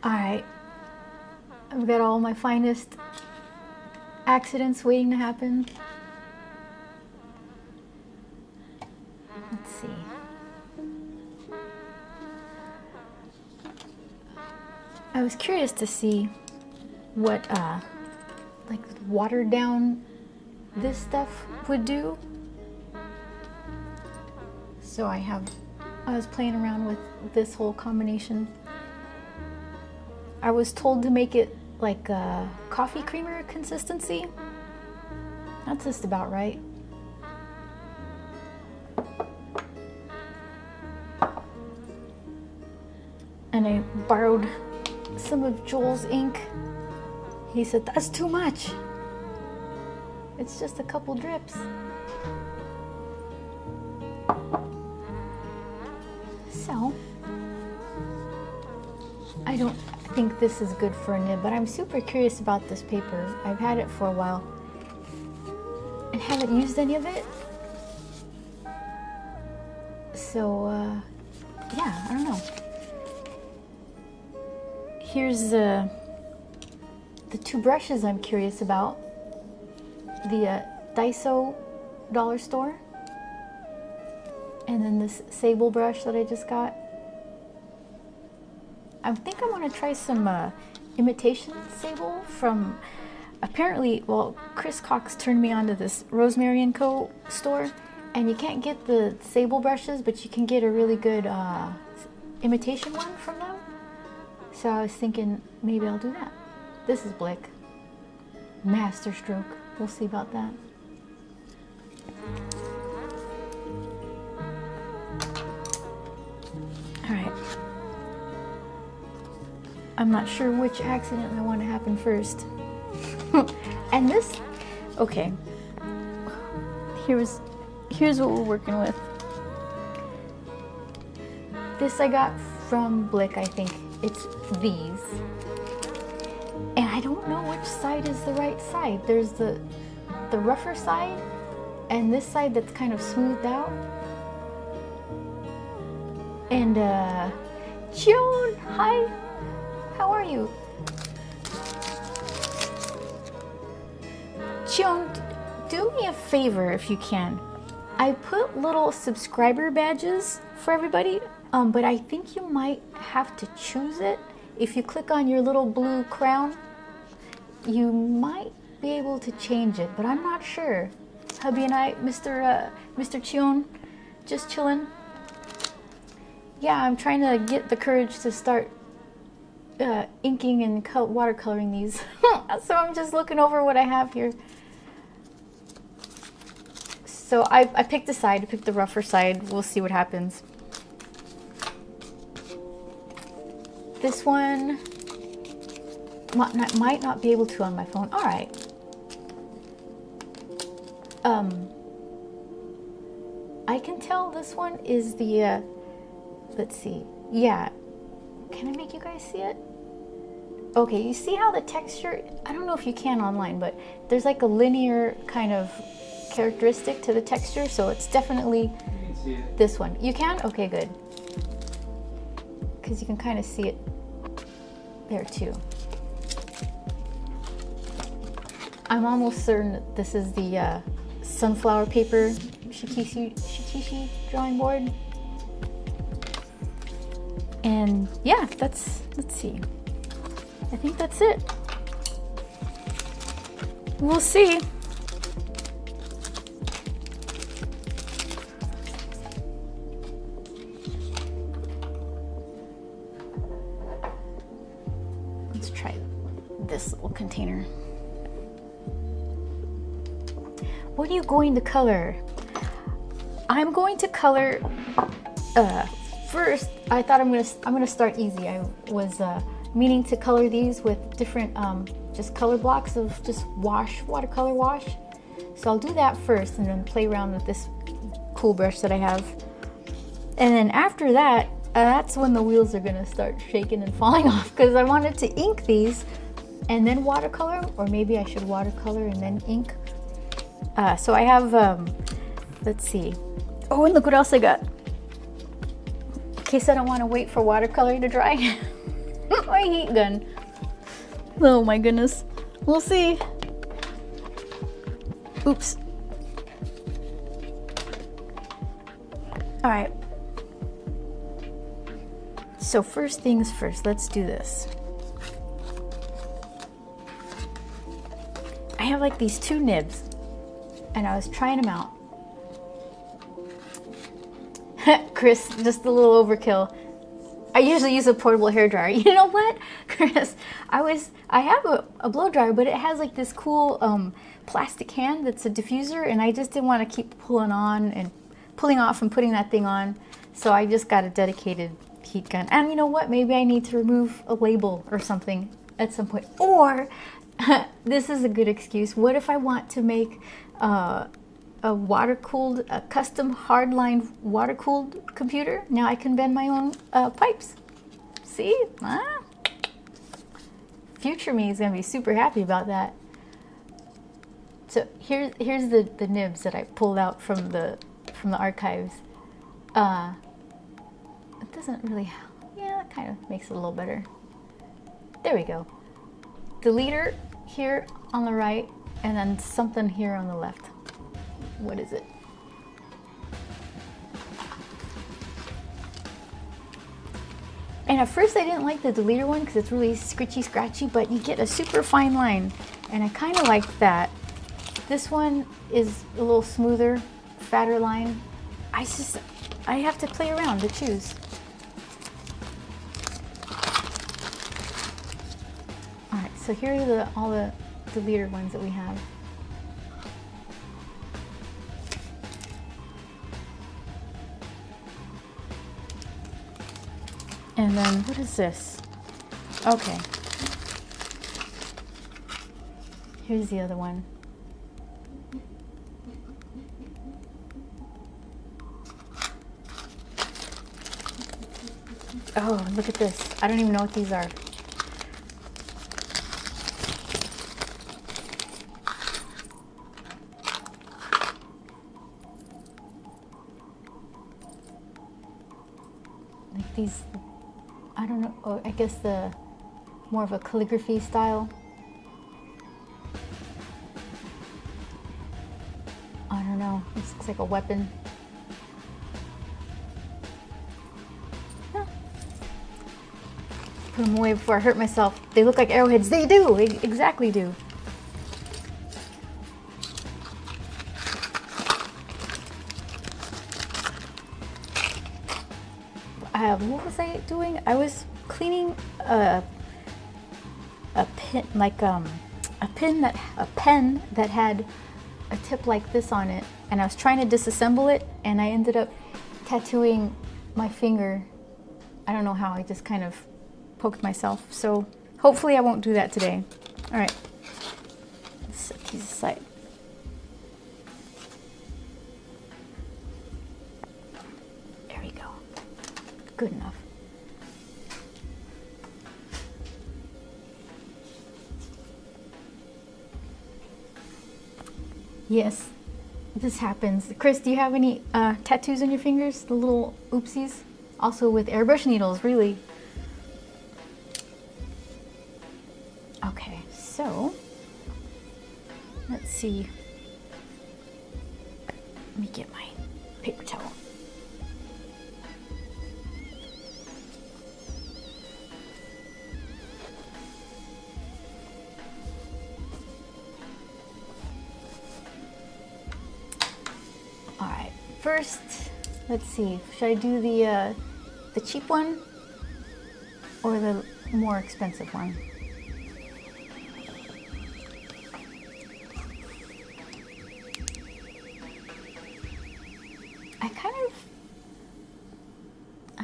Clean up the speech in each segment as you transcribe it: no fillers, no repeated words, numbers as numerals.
All right, I've got all my finest accidents waiting to happen. Let's see. I was curious to see what like watered down this stuff would do. So I was playing around with this whole combination. I was told to make it like a coffee creamer consistency. That's just about right. And I borrowed some of Joel's ink. He said, that's too much. It's just a couple drips. So, I don't think this is good for a nib, but I'm super curious about this paper. I've had it for a while and haven't used any of it. So, yeah, I don't know. Here's the two brushes I'm curious about. The Daiso dollar store, and then this sable brush that I just got. I think I want to try some imitation sable from, apparently, well, Chris Cox turned me on to this Rosemary & Co. store, and you can't get the sable brushes, but you can get a really good imitation one from them. So I was thinking maybe I'll do that. This is Blick. Master stroke. We'll see about that. All right. I'm not sure which accident I want to happen first. And this, okay. Here's what we're working with. This I got from Blick, I think. It's these. And I don't know which side is the right side. There's the rougher side and this side that's kind of smoothed out. And June, hi. How are you? June, do me a favor if you can. I put little subscriber badges for everybody, but I think you might have to choose it. If you click on your little blue crown, you might be able to change it, but I'm not sure. Hubby and I, Mr. Chion, just chilling. Yeah, I'm trying to get the courage to start inking and watercoloring these. So I'm just looking over what I have here. So I picked a side, I picked the rougher side. We'll see what happens. This one might not be able to on my phone. All right. I can tell this one is the, let's see. Yeah. Can I make you guys see it? Okay, you see how the texture, I don't know if you can online, but there's like a linear kind of characteristic to the texture, so it's definitely this one. You can? Okay, good. Because you can kind of see it there too. I'm almost certain that this is the sunflower paper Shikishi drawing board. And yeah, let's see. I think that's it. We'll see. Let's try this little container. What are you going to color? I'm going to color, first, I thought I'm gonna start easy. I was meaning to color these with different just color blocks of just watercolor wash. So I'll do that first and then play around with this cool brush that I have. And then after that, that's when the wheels are gonna start shaking and falling off, because I wanted to ink these and then watercolor, or maybe I should watercolor and then ink. So I have, let's see. Oh, and look what else I got. In case I don't want to wait for watercolor to dry. My heat gun. Oh my goodness. We'll see. Oops. All right. So first things first, let's do this. I have like these two nibs and I was trying them out. Chris, just a little overkill. I usually use a portable hairdryer. You know what, Chris? I have a blow dryer, but it has like this cool plastic hand that's a diffuser, and I just didn't want to keep pulling off and putting that thing on. So I just got a dedicated heat gun. And you know what? Maybe I need to remove a label or something at some point. Or this is a good excuse. What if I want to make a custom hardline water-cooled computer? Now I can bend my own pipes. See? Future me is gonna be super happy about that. So here's the nibs that I pulled out from the archives. It doesn't really, yeah, that kind of makes it a little better. There we go. Deleter here on the right, and then something here on the left. What is it? And at first I didn't like the deleter one because it's really scritchy scratchy, but you get a super fine line, and I kind of like that. This one is a little smoother, fatter line. I have to play around to choose. All right, so here are all the deleter ones that we have. And then, what is this? Okay. Here's the other one. Oh, look at this. I don't even know what these are. Like these, I don't know, oh, I guess the more of a calligraphy style. I don't know, this looks like a weapon. Put them away before I hurt myself. They look like arrowheads. They do, they exactly do. What was I doing? I was cleaning a pen, like a pen that had a tip like this on it, and I was trying to disassemble it, and I ended up tattooing my finger. I don't know how. I just kind of poked myself. So hopefully I won't do that today. All right, let's set these aside. There we go. Good enough. Yes, this happens. Chris, do you have any tattoos on your fingers? The little oopsies? Also with airbrush needles, really. Okay, so let's see. Let me get my paper towel. First, let's see, should I do the cheap one or the more expensive one? I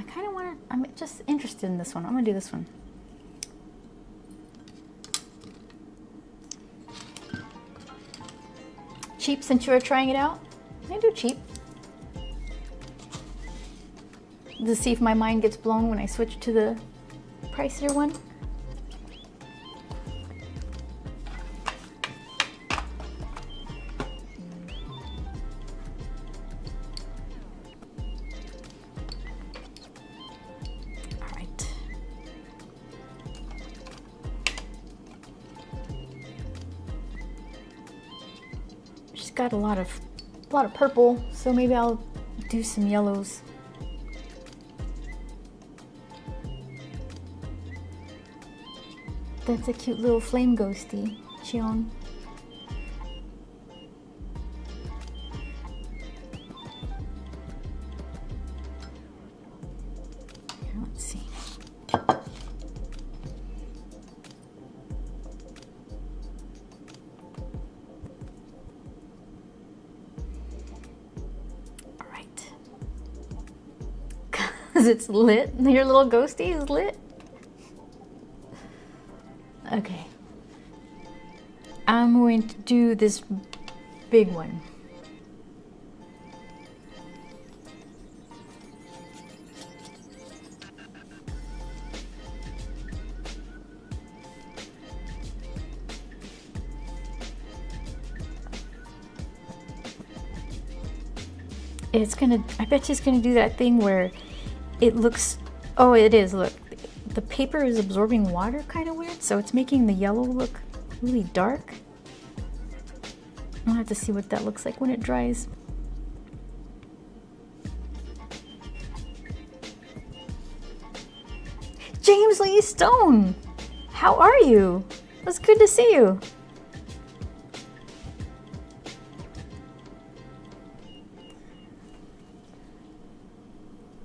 kind of want to, I'm just interested in this one. I'm going to do this one. Cheap, since you were trying it out? I do cheap. To see if my mind gets blown when I switch to the pricier one. All right. got a lot of purple, so maybe I'll do some yellows. That's a cute little flame ghosty, Cheon. Here, let's see. All right. 'Cause it's lit. Your little ghosty is lit. Okay, I'm going to do this big one. I bet you it's gonna do that thing where it looks, oh, it is, look. The paper is absorbing water kind of weird, so it's making the yellow look really dark. I'll have to see what that looks like when it dries. James Lee Stone! How are you? It's good to see you.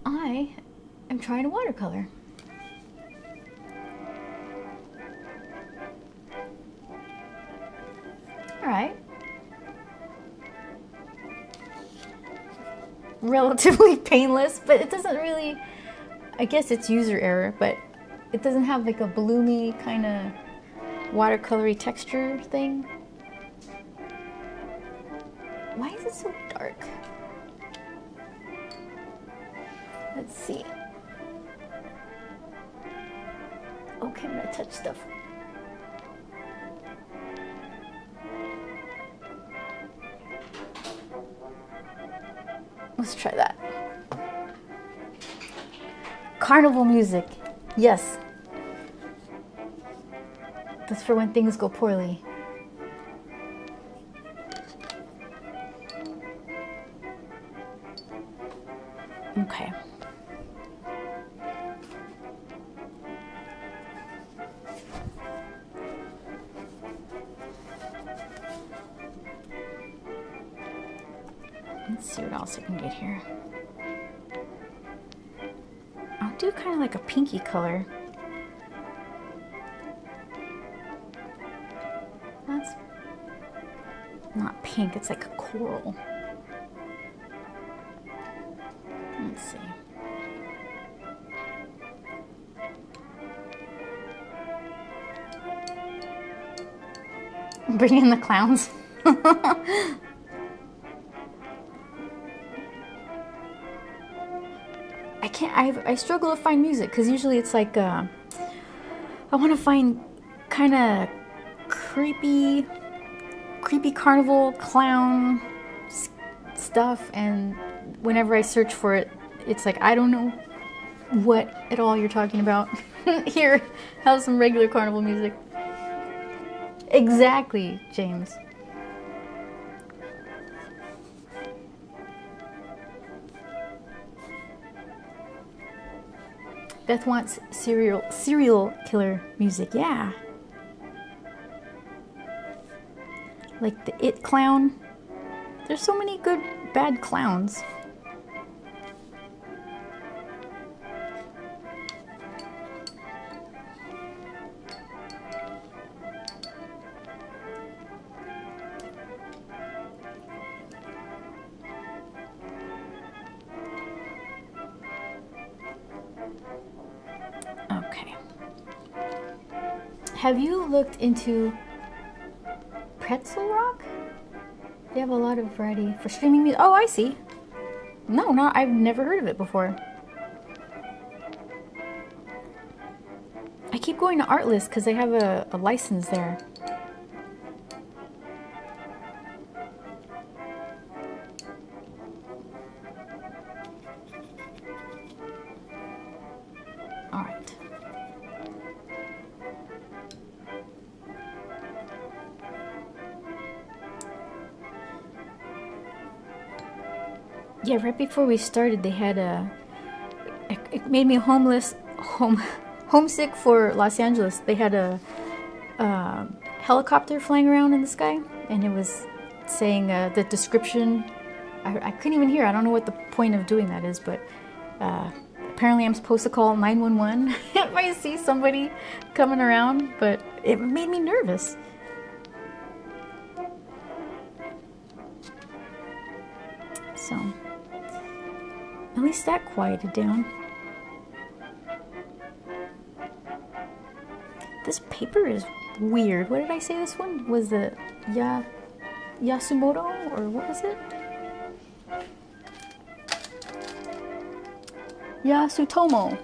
I am trying to watercolor. Alright. Relatively painless, but it doesn't really, I guess it's user error, but it doesn't have like a bloomy kind of watercolory texture thing. Why is it so dark? Let's see. Okay, I'm gonna touch stuff. Let's try that. Carnival music. Yes. That's for when things go poorly. Okay. Let's see what else I can get here. I'll do kind of like a pinky color. That's not pink, it's like a coral. Let's see. Bring in the clowns. I struggle to find music because usually it's like I want to find kind of creepy carnival clown stuff, and whenever I search for it, it's like I don't know what at all you're talking about. Here, have some regular carnival music. Exactly, James. Beth wants serial killer music, yeah. Like the It clown. There's so many good, bad clowns. Okay. Have you looked into Pretzel Rock? They have a lot of variety for streaming music. Oh, I see. No, I've never heard of it before. I keep going to Artlist because they have a license there. All right. Yeah, right before we started, they had a. It made me homesick for Los Angeles. They had a helicopter flying around in the sky, and it was saying the description. I couldn't even hear. I don't know what the point of doing that is, but apparently I'm supposed to call 911 if I see somebody coming around, but it made me nervous. So, at least that quieted down. This paper is weird. What did I say this one? Was the Yasumoto, or what was it? Yasutomo.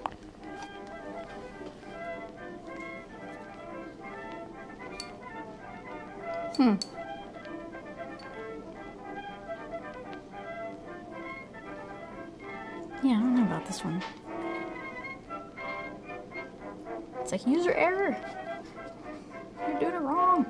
Yeah, I don't know about this one. It's like user error. You're doing it wrong.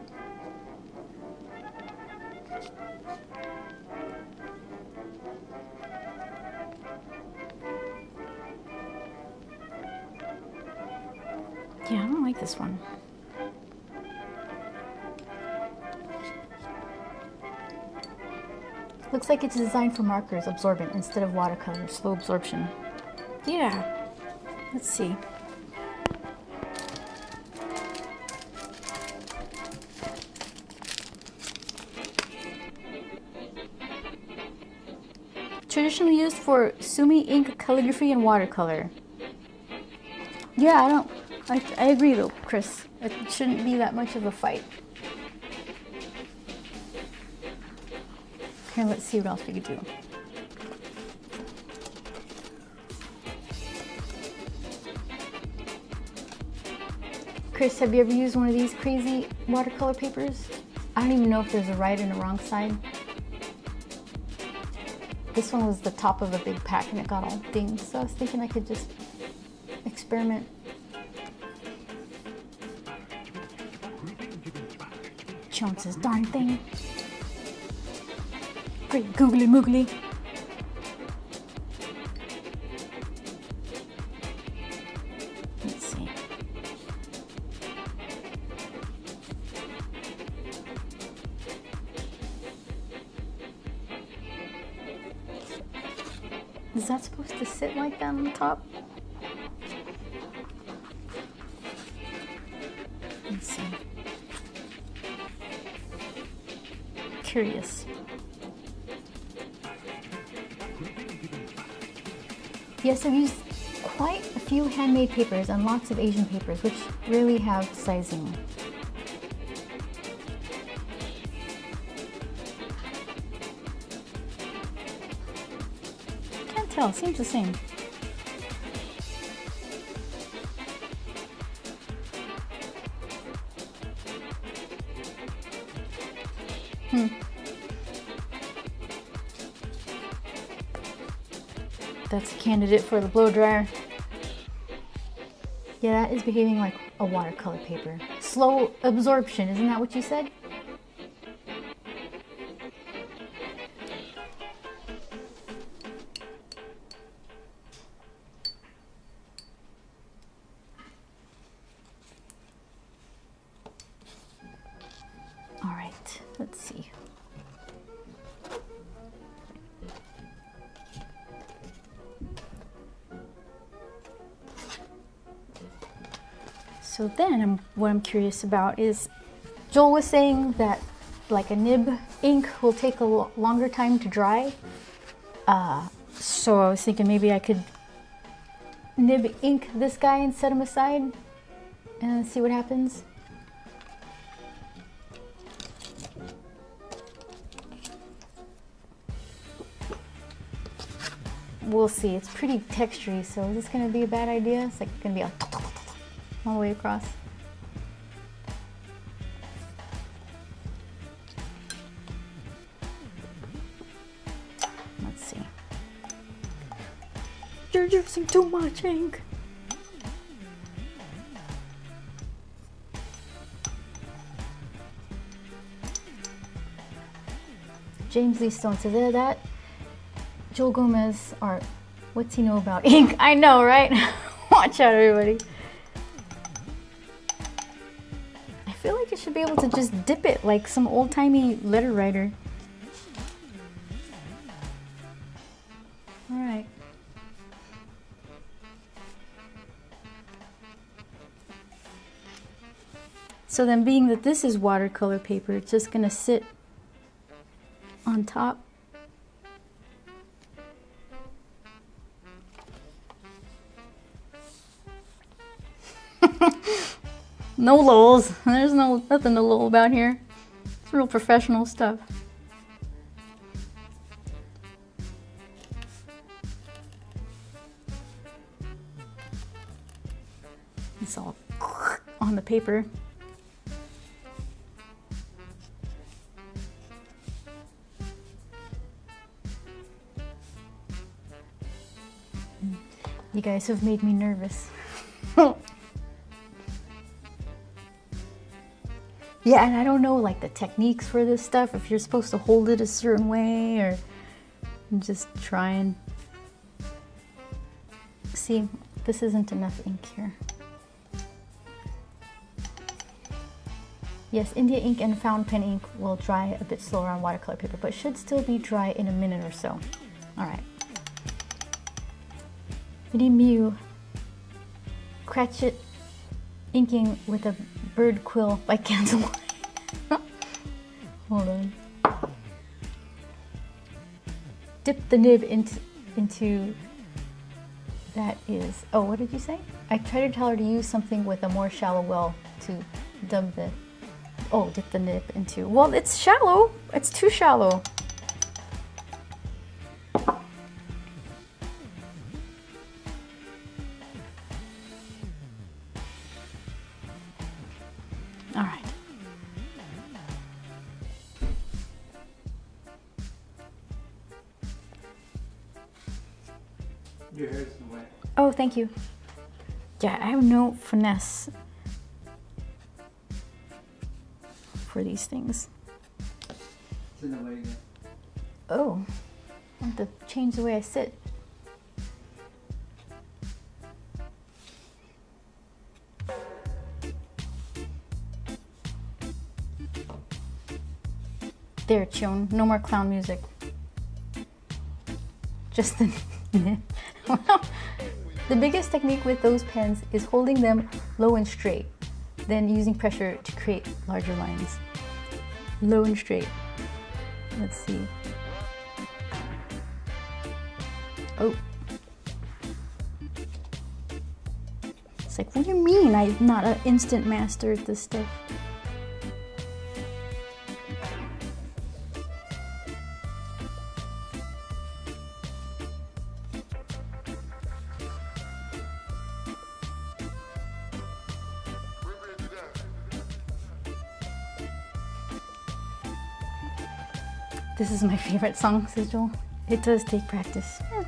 Yeah, I don't like this one. Looks like it's designed for markers, absorbent, instead of watercolor, slow absorption. Yeah, let's see. Traditionally used for sumi ink, calligraphy, and watercolor. Yeah, I agree though, Chris. It shouldn't be that much of a fight. Here, let's see what else we could do. Chris, have you ever used one of these crazy watercolor papers? I don't even know if there's a right and a wrong side. This one was the top of a big pack and it got all dinged, so I was thinking I could just experiment. Jones this darn thing. Great googly moogly. Let's see. Is that supposed to sit like that on the top? Let's see. Curious. Yes, I've used quite a few handmade papers and lots of Asian papers, which really have sizing. Can't tell, seems the same. That's a candidate for the blow dryer. Yeah, that is behaving like a watercolor paper. Slow absorption, isn't that what you said? All right, let's see. So then what I'm curious about is, Joel was saying that like a nib ink will take a longer time to dry. So I was thinking maybe I could nib ink this guy and set him aside and see what happens. We'll see. It's pretty textury, so is this gonna be a bad idea? It's like gonna be a all the way across. Let's see. You're using too much ink. James Lee Stone says that Joel Gomez art. What's he know about ink? I know, right? Watch out, everybody. I feel like you should be able to just dip it like some old-timey letter writer. All right. So then, being that this is watercolor paper, it's just gonna sit on top. No lulls. There's nothing to lull about here. It's real professional stuff. It's all on the paper. You guys have made me nervous. Yeah, and I don't know like the techniques for this stuff, if you're supposed to hold it a certain way, or I'm just trying. See, this isn't enough ink here. Yes, India ink and fountain pen ink will dry a bit slower on watercolor paper, but should still be dry in a minute or so. All right. Minnie Mew, Cratchit inking with a bird quill by Candlelight. Hold on. Dip the nib into that is, oh, what did you say? I tried to tell her to use something with a more shallow well to dub the, oh, dip the nib into, well, it's shallow. It's too shallow. All right. Your hair's wet. Oh, thank you. Yeah, I have no finesse for these things. It's in the way again. Oh, I have to change the way I sit. There, Chion. No more clown music. Just the nib. Well, the biggest technique with those pens is holding them low and straight, then using pressure to create larger lines. Low and straight. Let's see. Oh. It's like, what do you mean I'm not an instant master at this stuff? This is my favorite song, says Joel. It does take practice. Yeah.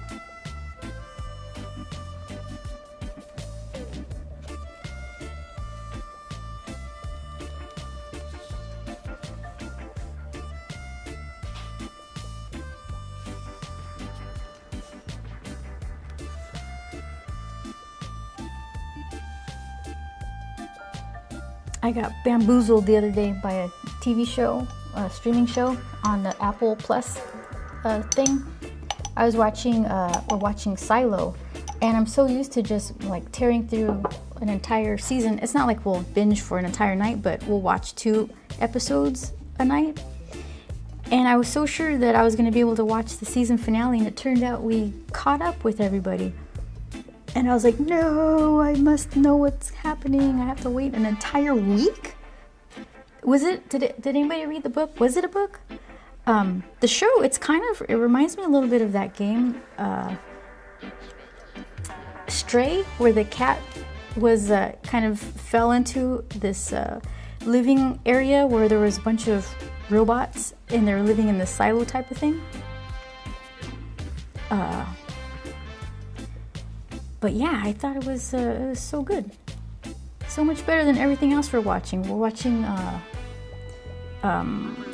I got bamboozled the other day by a TV show, a streaming show on the Apple Plus thing. I was watching, we're watching Silo, and I'm so used to just like tearing through an entire season. It's not like we'll binge for an entire night, but we'll watch 2 episodes a night. And I was so sure that I was going to be able to watch the season finale, and it turned out we caught up with everybody. And I was like, no, I must know what's happening. I have to wait an entire week? Was it, did anybody read the book? Was it a book? The show, it's kind of, it reminds me a little bit of that game, Stray, where the cat was, kind of fell into this, living area where there was a bunch of robots and they were living in this silo type of thing. But yeah, I thought it was so good. So much better than everything else we're watching. We're watching,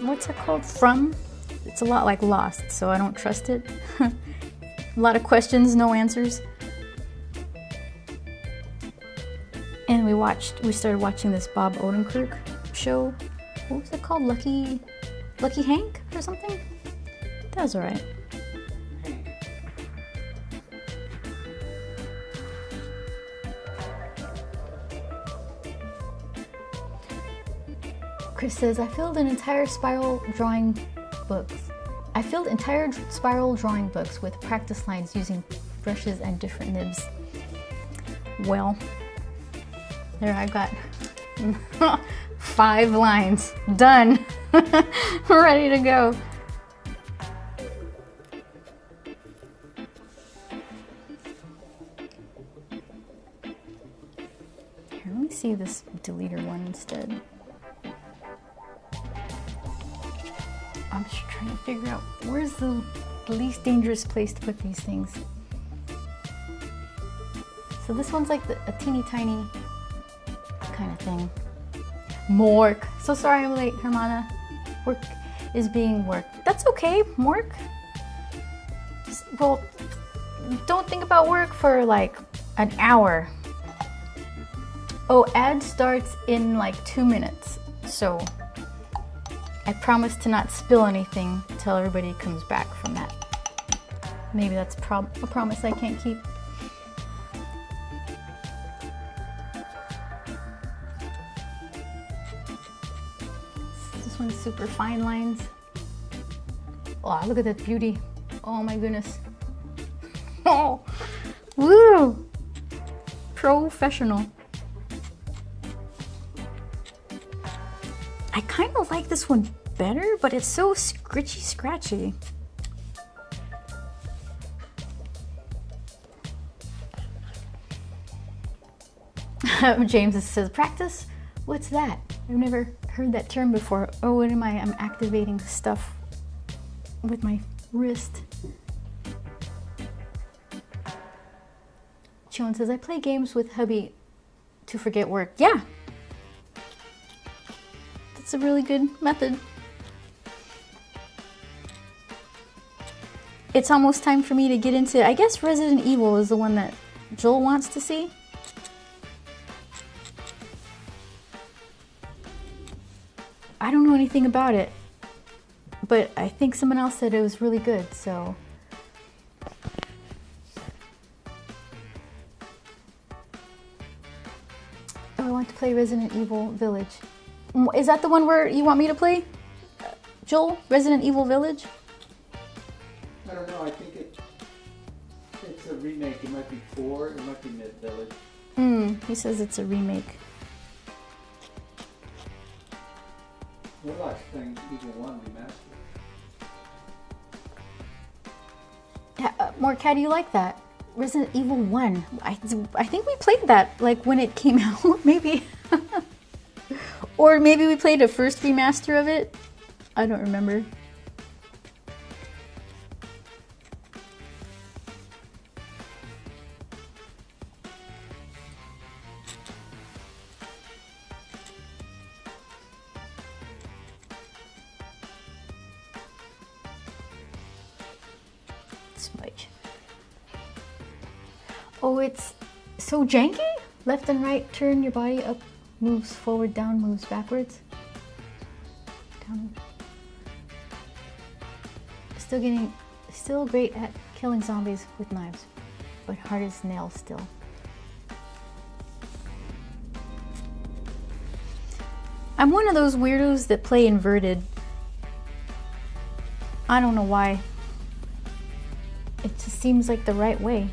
what's it called? From? It's a lot like Lost, so I don't trust it. A lot of questions, no answers. And we started watching this Bob Odenkirk show. What was it called? Lucky Hank or something? That was alright. Chris says, I filled entire spiral drawing books with practice lines using brushes and different nibs. Well, there I got 5 lines done. Ready to go. Here, let me see this deleter one instead. I'm just trying to figure out where's the least dangerous place to put these things. So this one's like a teeny tiny kind of thing. Mork. So sorry I'm late, Hermana. Work is being worked. That's okay, Mork. Well, don't think about work for like an hour. Oh, ad starts in like 2 minutes. So I promise to not spill anything until everybody comes back from that. Maybe that's a promise I can't keep. This one's super fine lines. Oh, look at that beauty. Oh my goodness. Oh, woo! Professional. I kind of like this one better, but it's so scratchy. James says, practice? What's that? I've never heard that term before. Oh, what am I? I'm activating stuff with my wrist. Chillin says, I play games with hubby to forget work. Yeah. It's a really good method. It's almost time for me to get into, I guess Resident Evil is the one that Joel wants to see. I don't know anything about it, but I think someone else said it was really good, so. Oh, I want to play Resident Evil Village. Is that the one where you want me to play? Joel? Resident Evil Village? I don't know, I think it's a remake. It might be 4, it might be Mid Village. He says it's a remake. Warlock's playing Evil 1 remastered. More Cat, do you like that? Resident Evil 1. I think we played that like when it came out, maybe. Or maybe we played a first remaster of it. I don't remember. Smudge. Oh, it's so janky? Left and right, turn your body up. Moves forward, down, moves backwards. Down. Still great at killing zombies with knives, but hard as nails still. I'm one of those weirdos that play inverted. I don't know why. It just seems like the right way.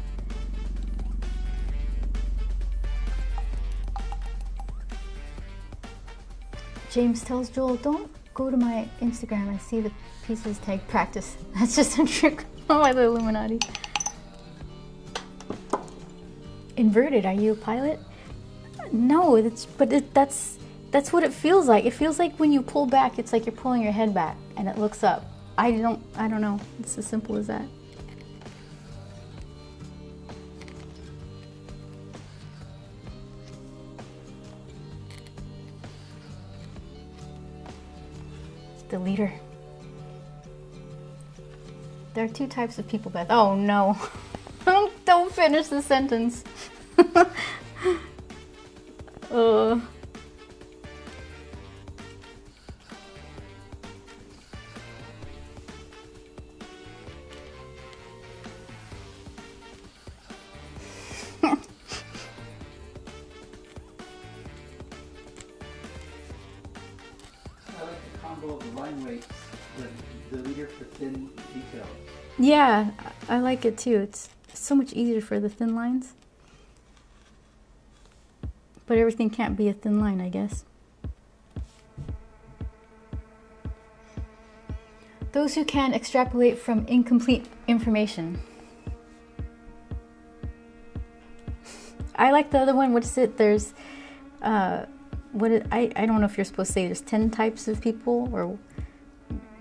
James tells Joel, don't go to my Instagram and see the pieces tag practice. That's just a trick by the Illuminati. Inverted, are you a pilot? No, that's what it feels like. It feels like when you pull back, it's like you're pulling your head back and it looks up. I don't know. It's as simple as that. The leader. There are two types of people, Beth. Oh no. Don't finish the sentence. uh. The line weights, the leader for thin details. Yeah, I like it too. It's so much easier for the thin lines. But everything can't be a thin line, I guess. Those who can extrapolate from incomplete information. I like the other one. What is it? There's I don't know if you're supposed to say there's 10 types of people, or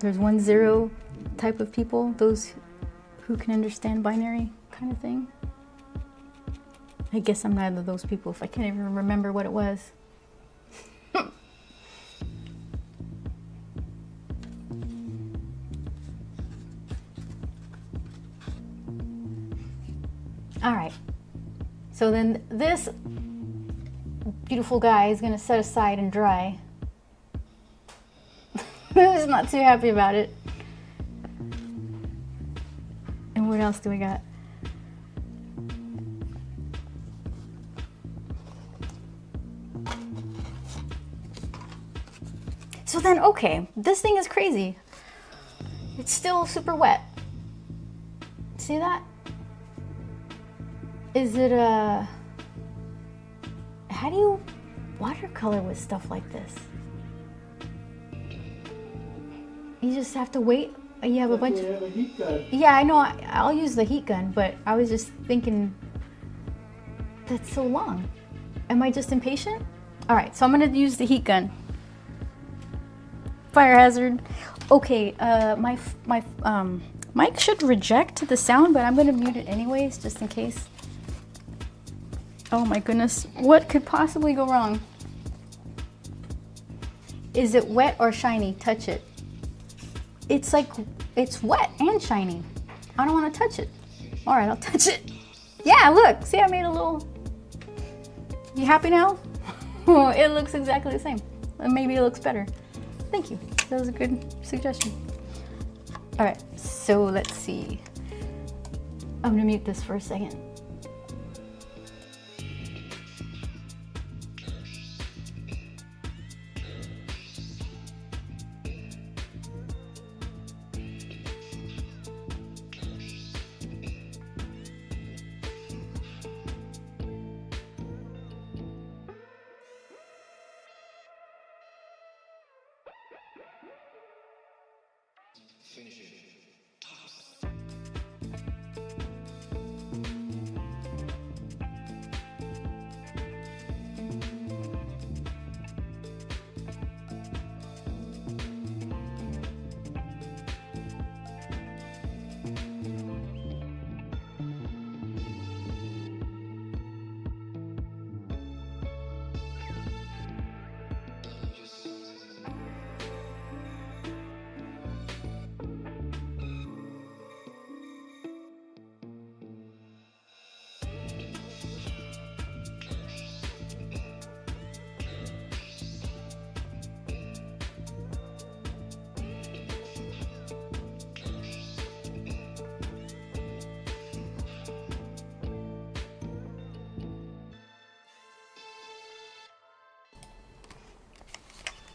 there's 1-0 type of people, those who can understand binary kind of thing. I guess I'm neither of those people if I can't even remember what it was. All right, so then this beautiful guy is going to set aside and dry. He's not too happy about it. And what else do we got? So then, okay, this thing is crazy. It's still super wet. See that? Is it a... How do you watercolor with stuff like this? You just have to wait. You have a bunch of... a heat gun. Yeah, I know. I'll use the heat gun, but I was just thinking, that's so long. Am I just impatient? All right, so I'm gonna use the heat gun. Fire hazard. Okay, my mic should reject the sound, but I'm gonna mute it anyways, just in case. Oh my goodness, what could possibly go wrong? Is it wet or shiny? Touch it. It's like, it's wet and shiny. I don't want to touch it. All right, I'll touch it. Yeah, look, see, I made a little... You happy now? It looks exactly the same. Maybe it looks better. Thank you, that was a good suggestion. All right, so let's see. I'm gonna mute this for a second.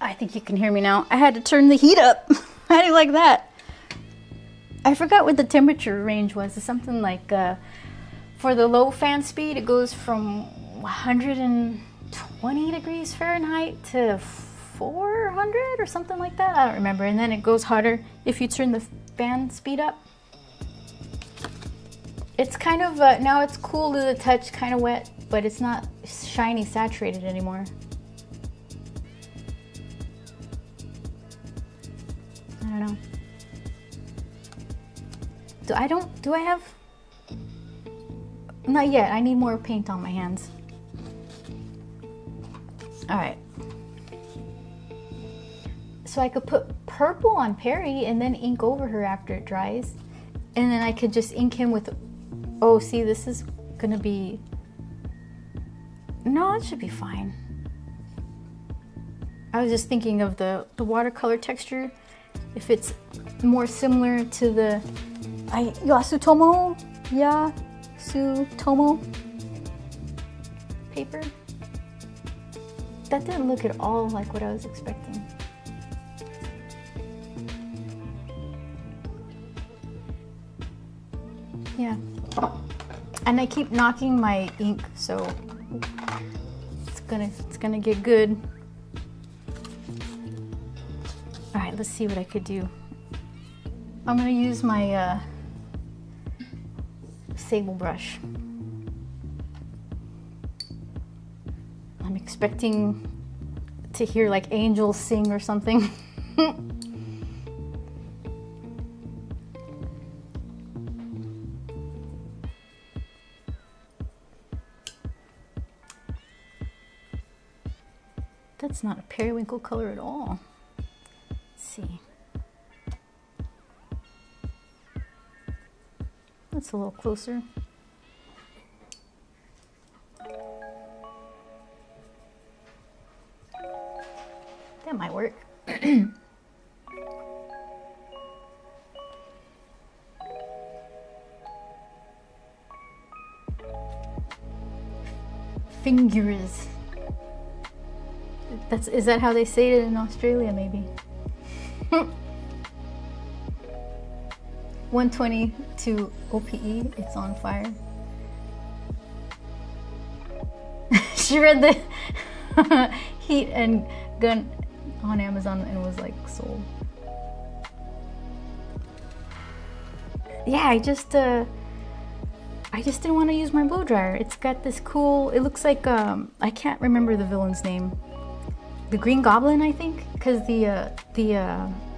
I think you can hear me now. I had to turn the heat up. How do you like that? I forgot what the temperature range was. It's something like, for the low fan speed, it goes from 120 degrees Fahrenheit to 400 or something like that. I don't remember. And then it goes hotter if you turn the fan speed up. It's kind of, now it's cool to the touch, kind of wet, but it's not shiny saturated anymore. I don't know. Do I have? Not yet. I need more paint on my hands. All right. So I could put purple on Perry and then ink over her after it dries. And then I could just ink him with, oh, see, this is gonna be, no, it should be fine. I was just thinking of the watercolor texture, if it's more similar to the Yasutomo paper. That didn't look at all like what I was expecting. Yeah. And I keep knocking my ink, so it's gonna get good. All right, let's see what I could do. I'm gonna use my sable brush. I'm expecting to hear like angels sing or something. That's not a periwinkle color at all. Let's see. That's a little closer. That might work. Fingers. Is that how they say it in Australia, maybe? 122 OPE, it's on fire. She read the Heat and Gun on Amazon and was like sold. Yeah, I just didn't want to use my blow dryer. It's got this cool, it looks like I can't remember the villain's name. The Green Goblin, I think, because the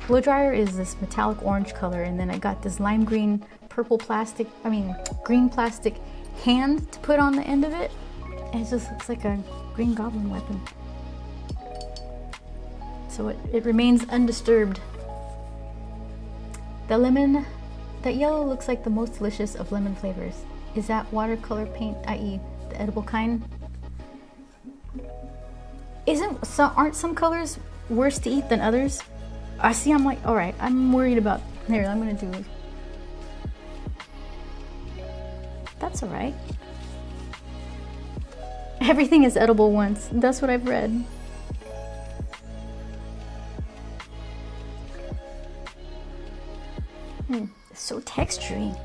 blow dryer is this metallic orange color, and then I got this lime green green plastic hand to put on the end of it, and it just looks like a Green Goblin weapon. So it remains undisturbed. The lemon, that yellow looks like the most delicious of lemon flavors. Is that watercolor paint, i.e. the edible kind? Aren't some colors worse to eat than others? I see, I'm like, all right, I'm worried about, here, I'm gonna do it. That's all right. Everything is edible once. That's what I've read. It's so textury.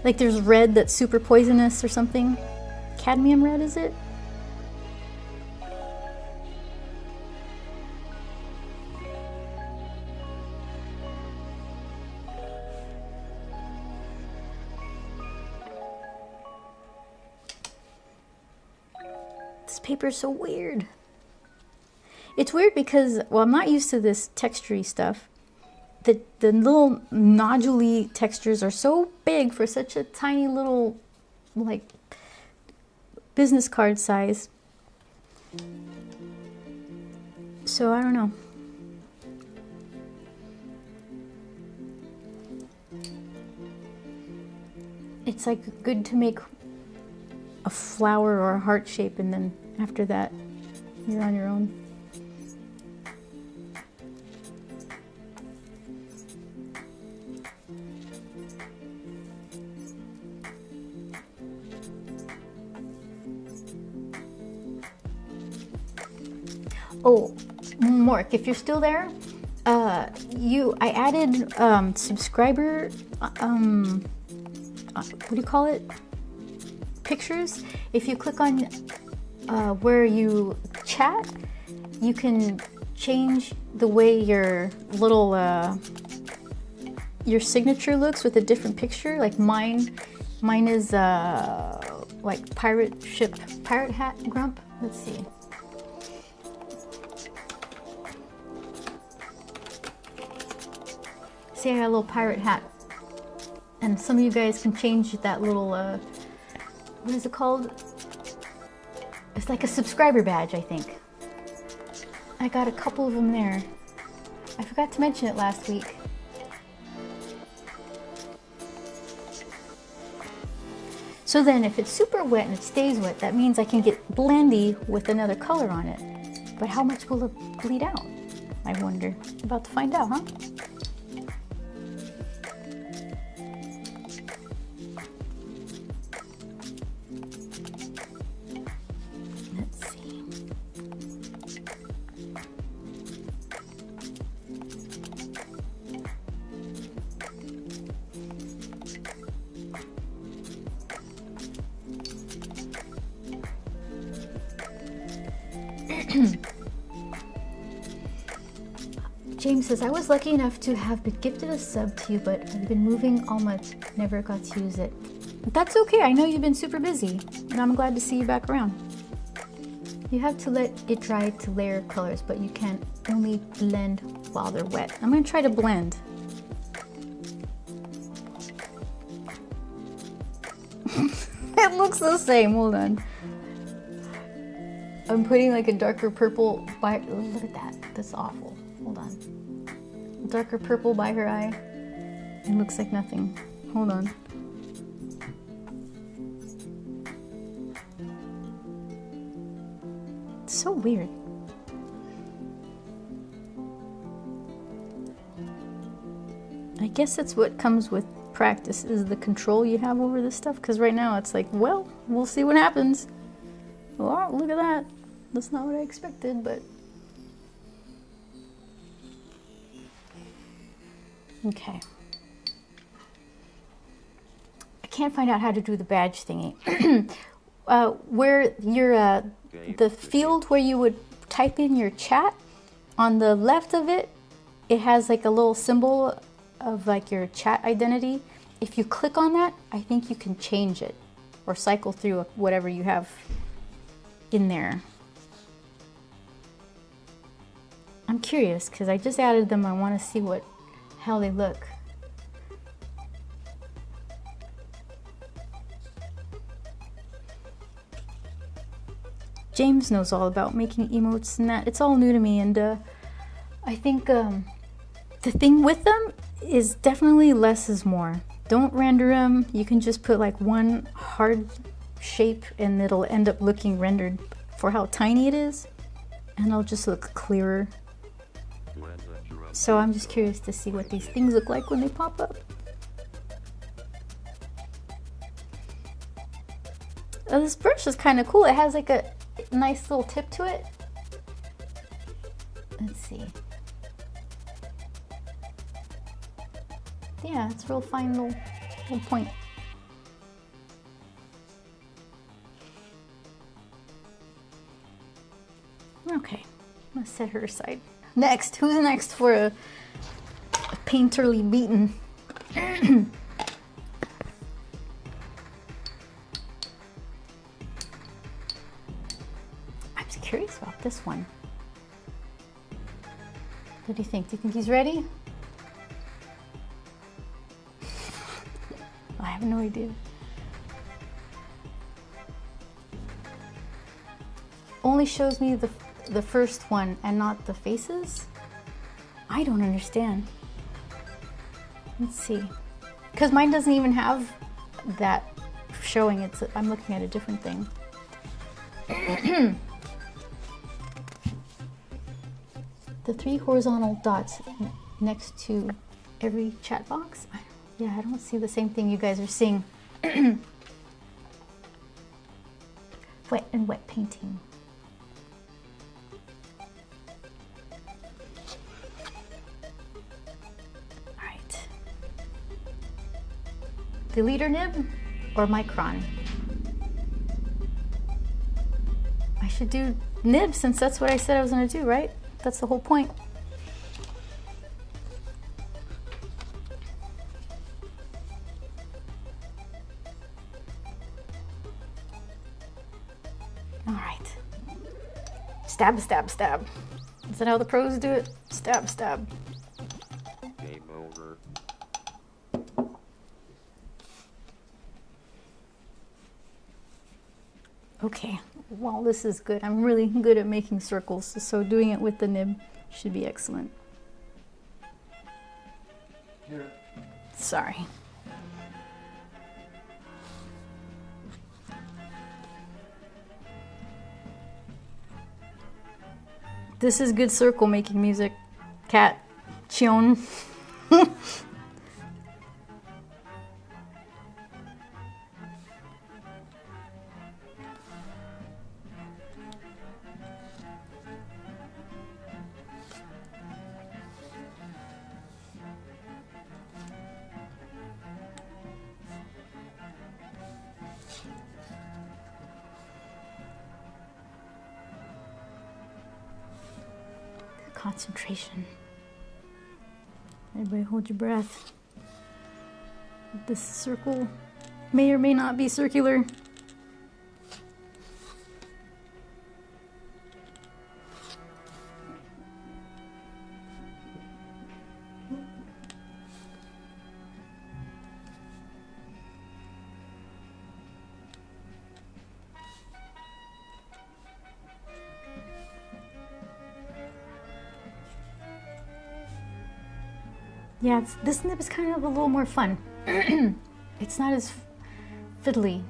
Like there's red that's super poisonous or something. Cadmium red, is it? This paper is so weird. It's weird because, well, I'm not used to this textury stuff. The little nodule-y textures are so big for such a tiny little, like, business card size. So I don't know. It's like good to make a flower or a heart shape, and then after that you're on your own. Oh, Mork, if you're still there, I added subscriber, what do you call it? Pictures. If you click on where you chat, you can change the way your little your signature looks with a different picture. Like mine is like pirate hat grump. Let's see. See, I got a little pirate hat, and some of you guys can change that little what is it called? It's like a subscriber badge, I think. I got a couple of them there. I forgot to mention it last week. So then if it's super wet and it stays wet, that means I can get blendy with another color on it. But how much will it bleed out? I wonder. About to find out, huh? Let's see. James says, I was lucky enough to have been gifted a sub to you, but I've been moving all month, never got to use it. That's okay, I know you've been super busy, and I'm glad to see you back around. You have to let it dry to layer colors, but you can only blend while they're wet. I'm gonna try to blend. It looks the same, hold on. I'm putting like a darker purple by, look at that, that's awful. Hold on. Darker purple by her eye. It looks like nothing. Hold on. It's so weird. I guess that's what comes with practice, is the control you have over this stuff. Because right now it's like, well, we'll see what happens. Oh, look at that. That's not what I expected, but... Okay. I can't find out how to do the badge thingy. Where your the field where you would type in your chat, on the left of it, it has like a little symbol of like your chat identity. If you click on that, I think you can change it or cycle through whatever you have in there. I'm curious because I just added them. I want to see how they look. James knows all about making emotes and that. It's all new to me, and I think the thing with them is definitely less is more. Don't render them. You can just put like one hard shape and it'll end up looking rendered for how tiny it is, and it'll just look clearer. So I'm just curious to see what these things look like when they pop up. Oh, this brush is kind of cool. It has like a nice little tip to it. Let's see. Yeah, it's a real fine little point. Okay, I'm gonna set her aside. Next, who's next for a painterly beaten? I'm just curious about this one. What do you think? Do you think he's ready? I have no idea. Only shows me the first one and not the faces? I don't understand. Let's see. Because mine doesn't even have that showing. I'm looking at a different thing. The 3 horizontal dots next to every chat box? Yeah, I don't see the same thing you guys are seeing. Wet and wet painting. Deleter nib or micron? I should do nib since that's what I said I was going to do, right? That's the whole point. All right. Stab, stab, stab. Is that how the pros do it? Stab, stab. Game over. Okay, well, this is good. I'm really good at making circles, so doing it with the nib should be excellent. Here. Sorry. This is good circle making music. Cat. Chion. Concentration. Everybody hold your breath. This circle may or may not be circular. Yeah, this nib is kind of a little more fun. It's not as fiddly.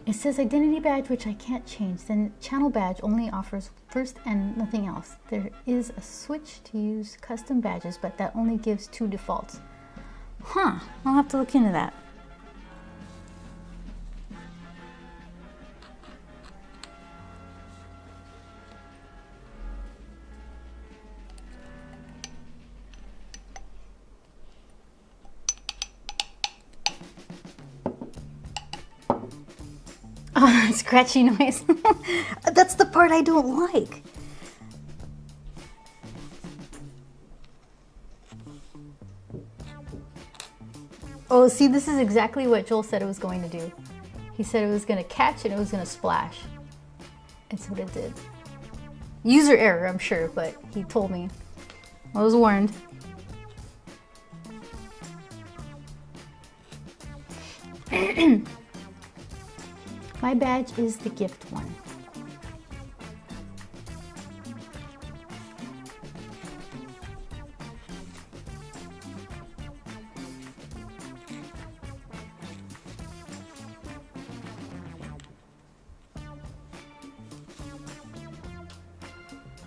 It says identity badge, which I can't change. Then channel badge only offers first and nothing else. There is a switch to use custom badges, but that only gives 2 defaults. Huh, I'll have to look into that. Oh, scratchy noise. That's the part I don't like. Oh, see, this is exactly what Joel said it was going to do. He said it was going to catch and it was going to splash. That's what it did. User error, I'm sure, but he told me. I was warned. My badge is the gift one.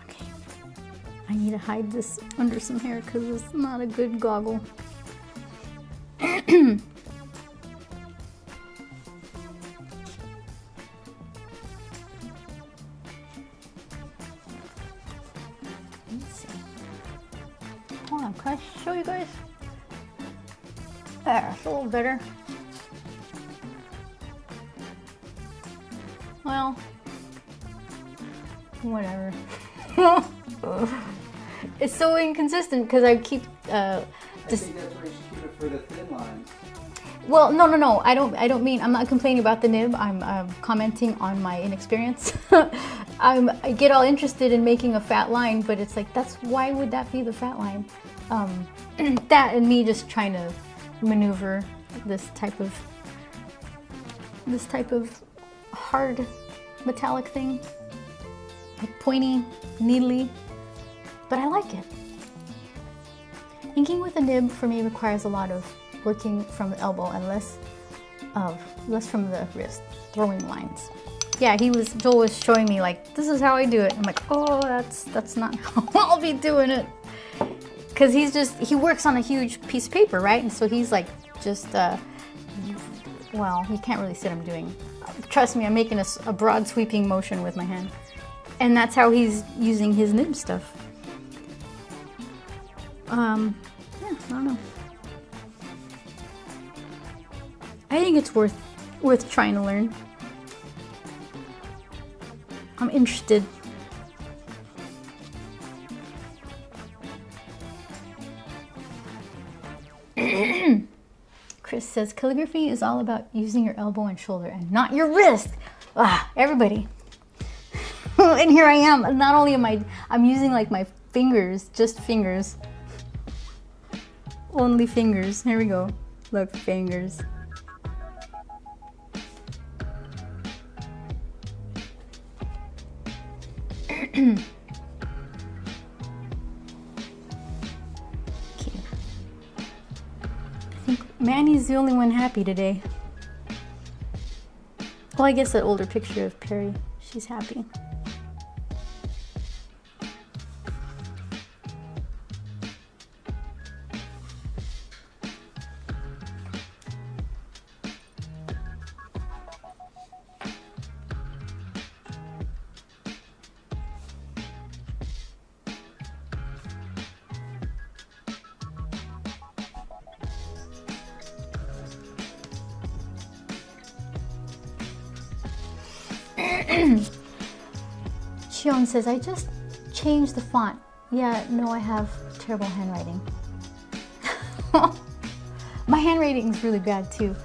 Okay. I need to hide this under some hair because it's not a good goggle. Hold on, can I show you guys? There, it's a little better. Well, whatever. It's so inconsistent because I keep I think that's why you should keep it for the thin lines. Well, no. I don't mean, I'm not complaining about the nib. I'm commenting on my inexperience. I get all interested in making a fat line, but it's like, why would that be the fat line? That and me just trying to maneuver this type of hard metallic thing. Like pointy, needly, but I like it. Inking with a nib for me requires a lot of working from the elbow and less from the wrist, throwing lines. Yeah, Joel was showing me like, this is how I do it. I'm like, oh, that's not how I'll be doing it. Cause he works on a huge piece of paper, right? And so he's like, well, you can't really see what I'm doing. Trust me, I'm making a broad sweeping motion with my hand. And that's how he's using his nib stuff. Yeah, I don't know. I think it's worth trying to learn. I'm interested. Chris says calligraphy is all about using your elbow and shoulder and not your wrist. Ah, everybody. And here I am. Not only I'm using like my fingers, just fingers. Only fingers. Here we go. Look, fingers. Manny's the only one happy today. Well, I guess that older picture of Perry, she's happy. Shion says, I just changed the font. Yeah, no, I have terrible handwriting. My handwriting is really bad too.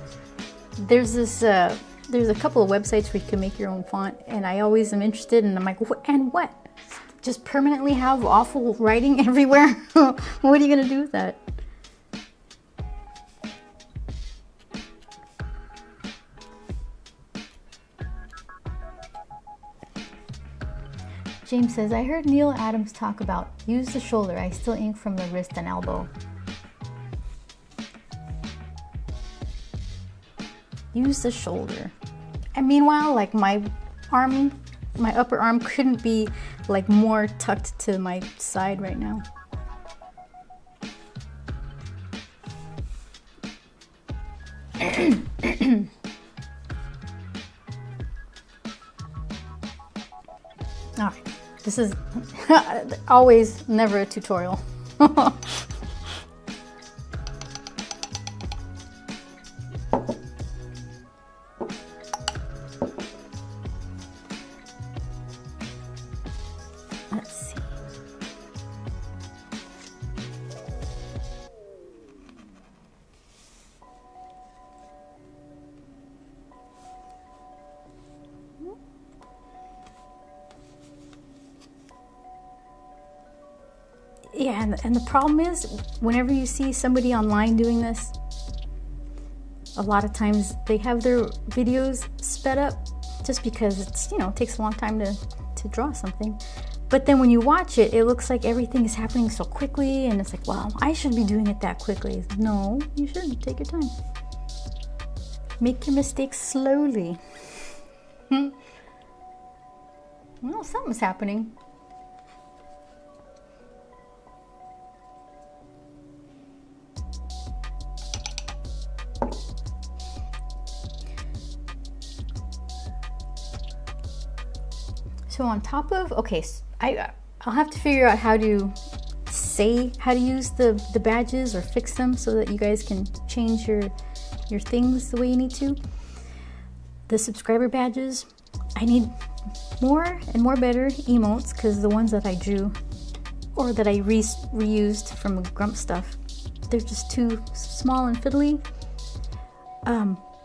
There's a couple of websites where you can make your own font, and I always am interested, and I'm like, what? Just permanently have awful writing everywhere? What are you gonna do with that? James says, I heard Neil Adams talk about use the shoulder. I still ink from the wrist and elbow. Use the shoulder. And meanwhile, like my upper arm couldn't be like more tucked to my side right now. All right. This is always never a tutorial. Let's see. Yeah, and the problem is, whenever you see somebody online doing this, a lot of times they have their videos sped up just because it's, you know, it takes a long time to draw something. But then when you watch it, it looks like everything is happening so quickly, and it's like, wow, I should be doing it that quickly. No, you shouldn't. Take your time. Make your mistakes slowly. Well, something's happening. So on top of, okay, I'll have to figure out how to say how to use the badges or fix them so that you guys can change your things the way you need to. The subscriber badges, I need more and more better emotes, because the ones that I drew or that I reused from Grump stuff, they're just too small and fiddly.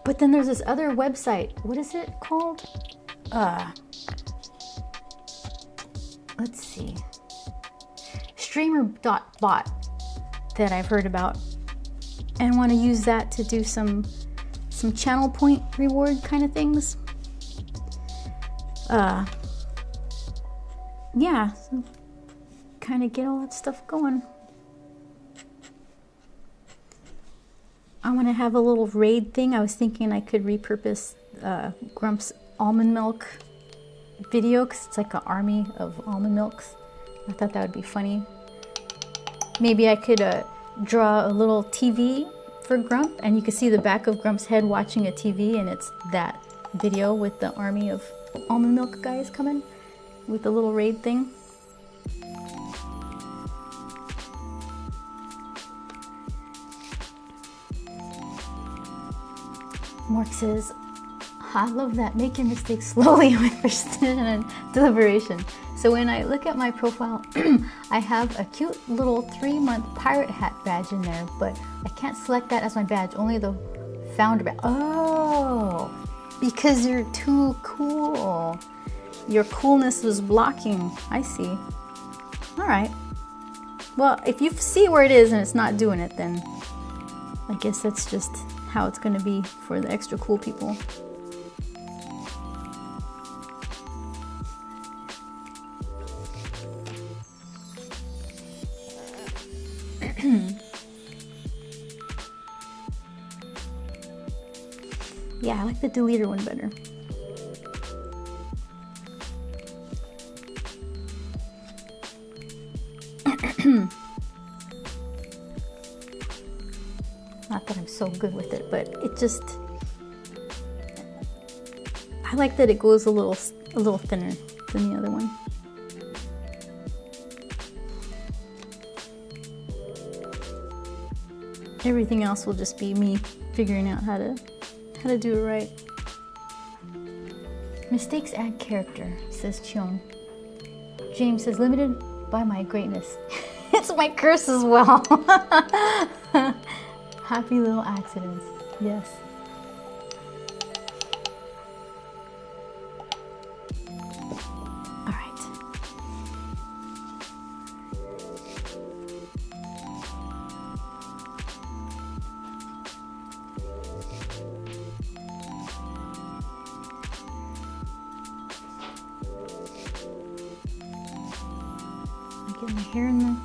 But then there's this other website. What is it called? Let's see. Streamer.bot that I've heard about, and want to use that to do some channel point reward kind of things. Yeah, so kind of get all that stuff going. I want to have a little raid thing. I was thinking I could repurpose Grump's almond milk video, because it's like an army of almond milks. I thought that would be funny. Maybe I could draw a little TV for Grump, and you can see the back of Grump's head watching a TV, and it's that video with the army of almond milk guys coming with the little raid thing. Mork says, I love that. Make your mistakes slowly with precision and deliberation. So when I look at my profile, I have a cute little 3-month pirate hat badge in there, but I can't select that as my badge, only the founder badge. Oh, because you're too cool. Your coolness was blocking. I see. All right. Well, if you see where it is and it's not doing it, then I guess that's just how it's going to be for the extra cool people. Yeah, I like the deleter one better. Not that I'm so good with it, but it just, I like that it goes a little thinner than the other one. Everything else will just be me figuring out how to do it right. Mistakes add character, says Cheong. James says, limited by my greatness. It's my curse as well. Happy little accidents. Yes. All right. I get my hair in there.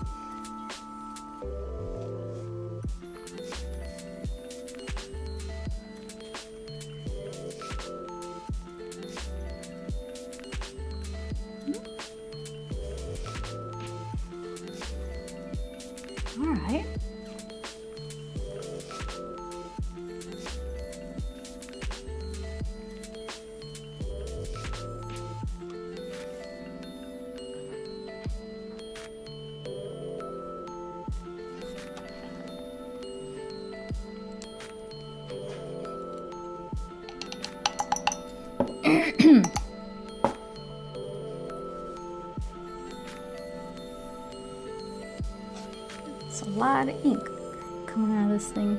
All right. It's a lot of ink coming out of this thing.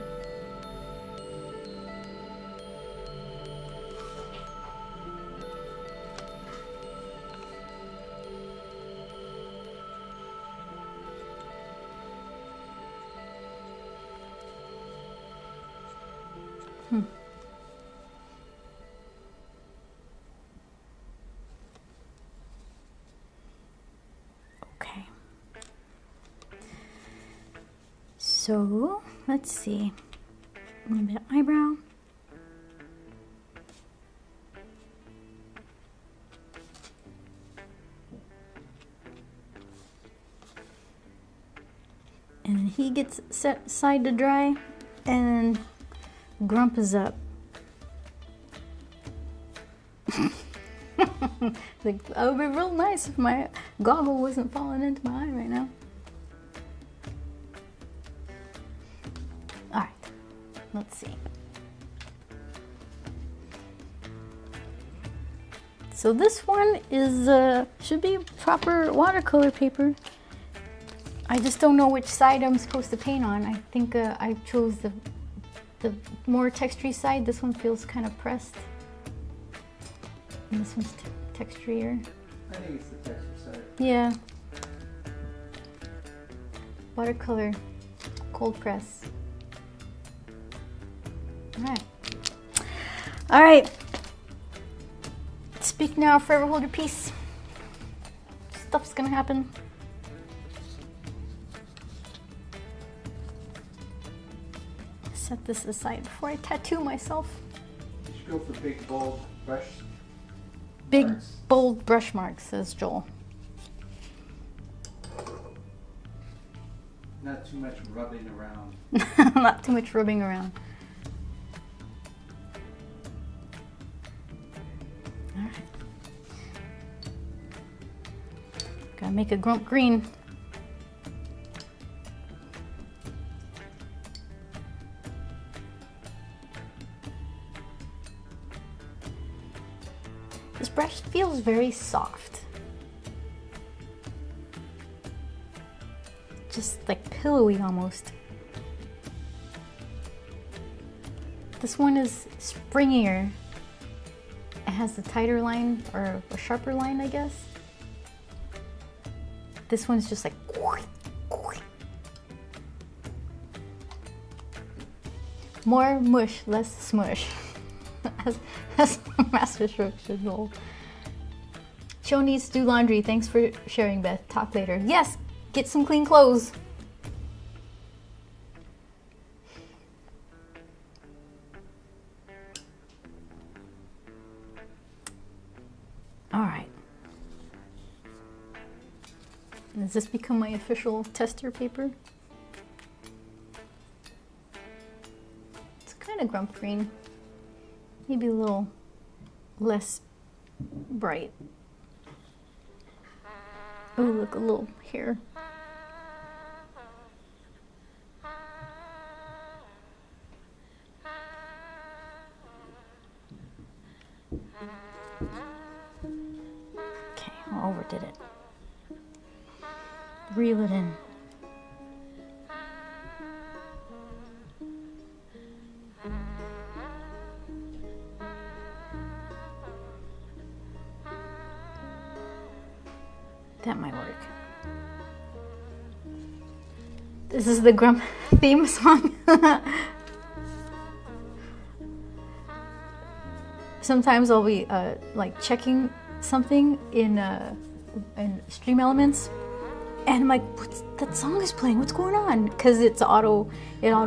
Okay. So, let's see. A little bit of eyebrow. And he gets set aside to dry, and Grump is up. Like, that would be real nice if my goggle wasn't falling into my eye right now. All right, let's see. So this one is should be proper watercolor paper. I just don't know which side I'm supposed to paint on. I think I chose the more textury side. This one feels kind of pressed. And this one's texturier. I think it's the texture side. Yeah. Watercolor, cold press. All right. All right. Speak now, forever hold your peace. Stuff's gonna happen. Set this aside before I tattoo myself. You should go for big, bold brush. Big, marks. bold brush marks, says Joel. Not too much rubbing around. Not too much rubbing around. All right. Gotta make a Grump green. This brush feels very soft. Just like pillowy almost. This one is springier. It has a tighter line or a sharper line, I guess. This one's just like more mush, less smush. as Master Stroke should roll. Cho needs to do laundry. Thanks for sharing, Beth. Talk later. Yes, get some clean clothes. Has this become my official tester paper? It's kind of grump green. Maybe a little less bright. Oh, look, a little hair. Okay, I overdid it. Reel it in. That might work. This is the Grump theme song. Sometimes I'll be like checking something in Stream Elements, and I'm like, that song is playing. What's going on? Because it auto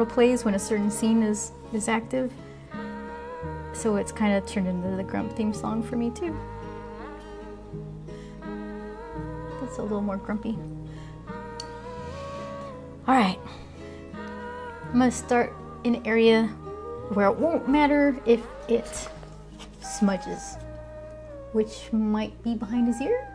plays when a certain scene is active. So it's kind of turned into the Grump theme song for me too. That's a little more grumpy. All right, I'm gonna start in an area where it won't matter if it smudges, which might be behind his ear.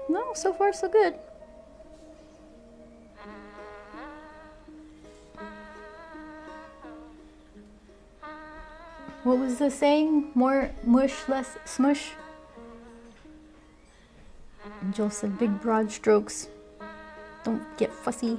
No, so far so good. What was the saying? More mush, less smush? And Joel said, big broad strokes. Don't get fussy.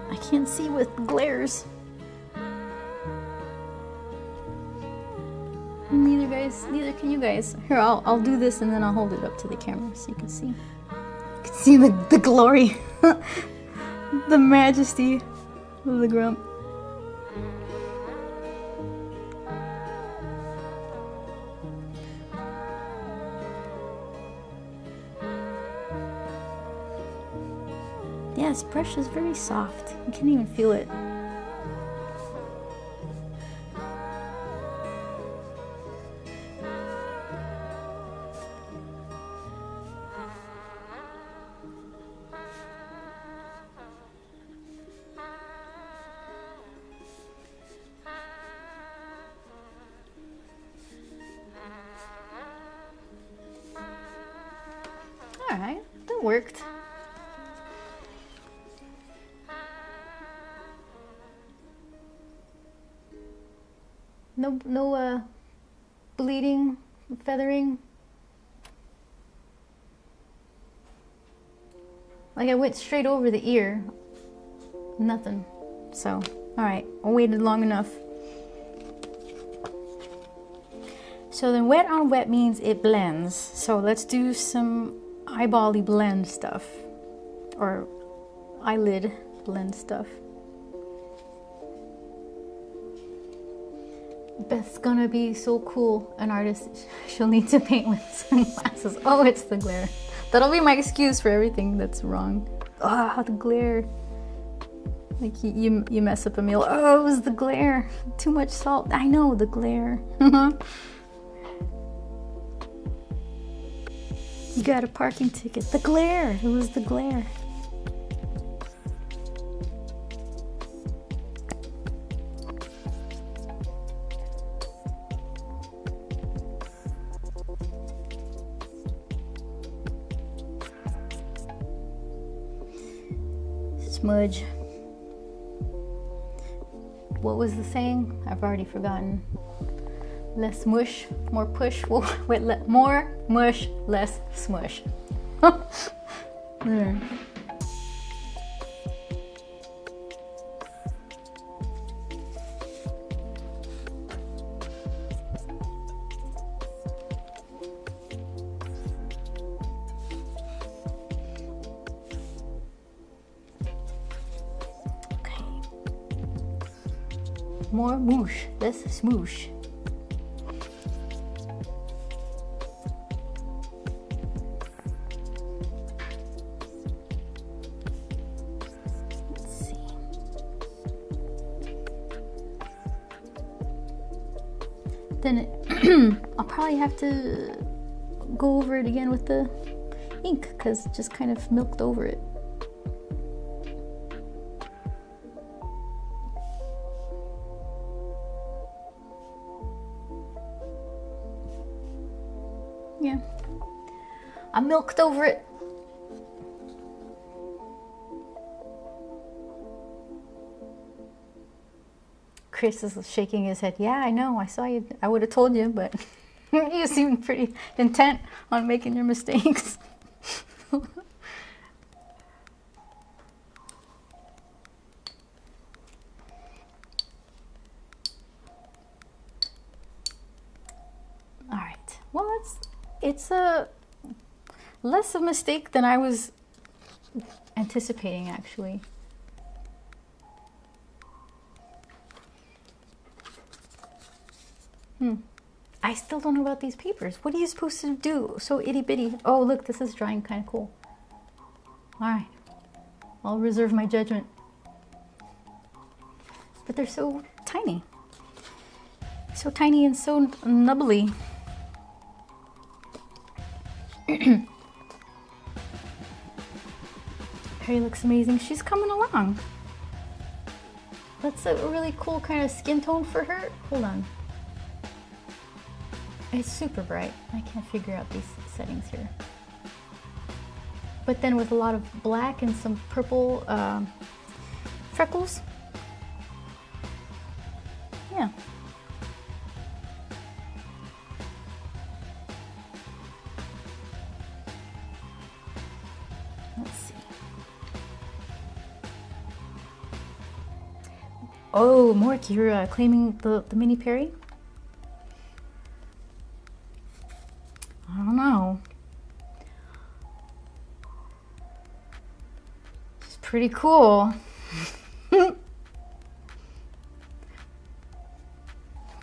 I can't see with glares. Neither can you guys. Here, I'll do this and then I'll hold it up to the camera so you can see. You can see the glory, the majesty of the Grump. Yeah, this brush is very soft. You can't even feel it. Alright, that worked. No bleeding, feathering. Like I went straight over the ear. Nothing. So, alright, I waited long enough. So then wet on wet means it blends. So let's do some eyeball-y blend stuff. Or eyelid blend stuff. Beth's gonna be so cool, an artist. She'll need to paint with sunglasses. Oh, it's the glare. That'll be my excuse for everything that's wrong. Ah, the glare. Like you mess up a meal. Oh, it was the glare. Too much salt. I know, the glare. You got a parking ticket. The glare. It was the glare. Smudge. What was the saying? I've already forgotten. Less mush, more push. Wait, more mush, less smush. There. More moosh, less smoosh. Let's see. Then I'll probably have to go over it again with the ink because it just kind of milked over it. Yeah, I milked over it. Chris is shaking his head. Yeah, I know. I saw you. I would have told you, but you seemed pretty intent on making your mistakes. All right. Well, it's a less a mistake than I was anticipating, actually. I still don't know about these papers. What are you supposed to do? So itty bitty. Oh, look, this is drying kind of cool. All right. I'll reserve my judgment. But they're so tiny. So tiny and so nubbly. Harry looks amazing. She's coming along. That's a really cool kind of skin tone for her. Hold on. It's super bright. I can't figure out these settings here. But then with a lot of black and some purple freckles. Yeah. Let's see. Oh, Mork, you're claiming the mini Perry? I don't know. It's pretty cool.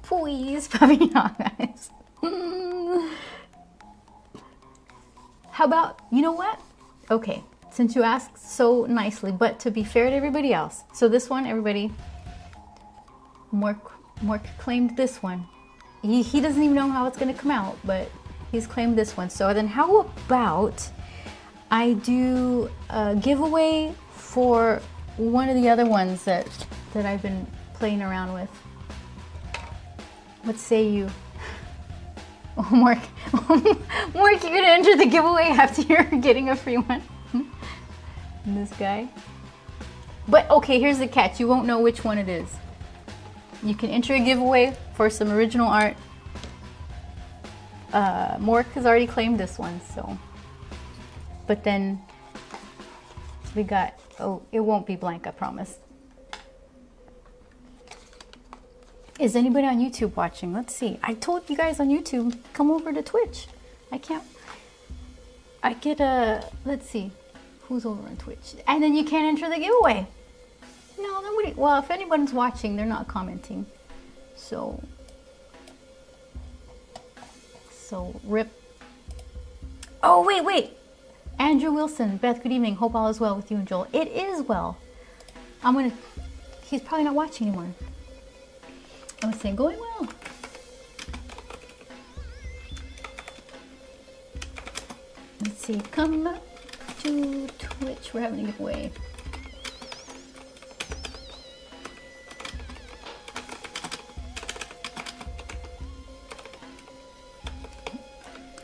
Please, puppy dog guys. How about, you know what? Okay, since you asked so nicely, but to be fair to everybody else. So this one, everybody, Mork claimed this one. He doesn't even know how it's gonna come out, but he's claimed this one. So then how about I do a giveaway for one of the other ones that I've been playing around with. What say you? Oh, Mork, you're gonna enter the giveaway after you're getting a free one. This guy. But okay, here's the catch. You won't know which one it is. You can enter a giveaway for some original art. Mork has already claimed this one, so. But then we got, oh, it won't be blank, I promise. Is anybody on YouTube watching? Let's see. I told you guys on YouTube, come over to Twitch. I get a, let's see, who's over on Twitch? And then you can't enter the giveaway. No, nobody, well, if anyone's watching, they're not commenting. So rip. Oh, wait. Andrew Wilson, Beth, good evening. Hope all is well with you and Joel. It is well. He's probably not watching anymore. I was saying, going well. Let's see, come to Twitch. We're having a giveaway.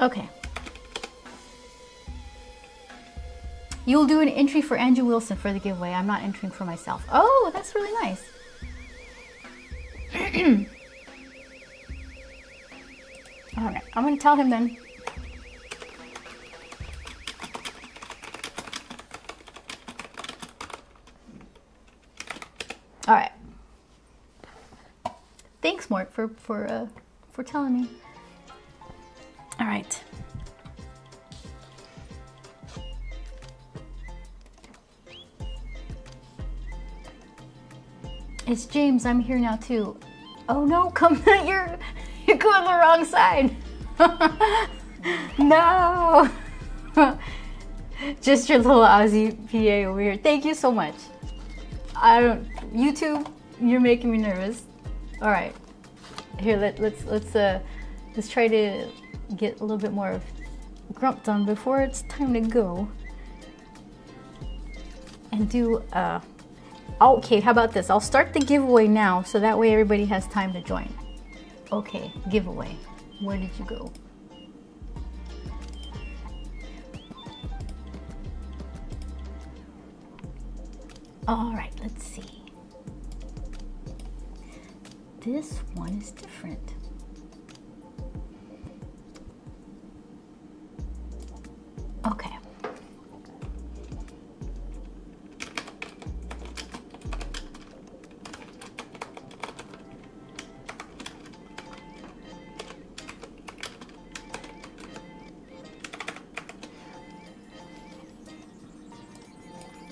Okay. You'll do an entry for Andrew Wilson for the giveaway. I'm not entering for myself. Oh, that's really nice. All right, I'm going to tell him then. All right. Thanks, Mort, for telling me. All right. It's James. I'm here now too. Oh no, come you're going the wrong side. No. Just your little Aussie PA over here. Thank you so much. YouTube, you're making me nervous. All right, here let's try to get a little bit more of Grump done before it's time to go. And do okay, how about this? I'll start the giveaway now so that way everybody has time to join. Okay, giveaway. Where did you go? All right, let's see. This one is different. Okay.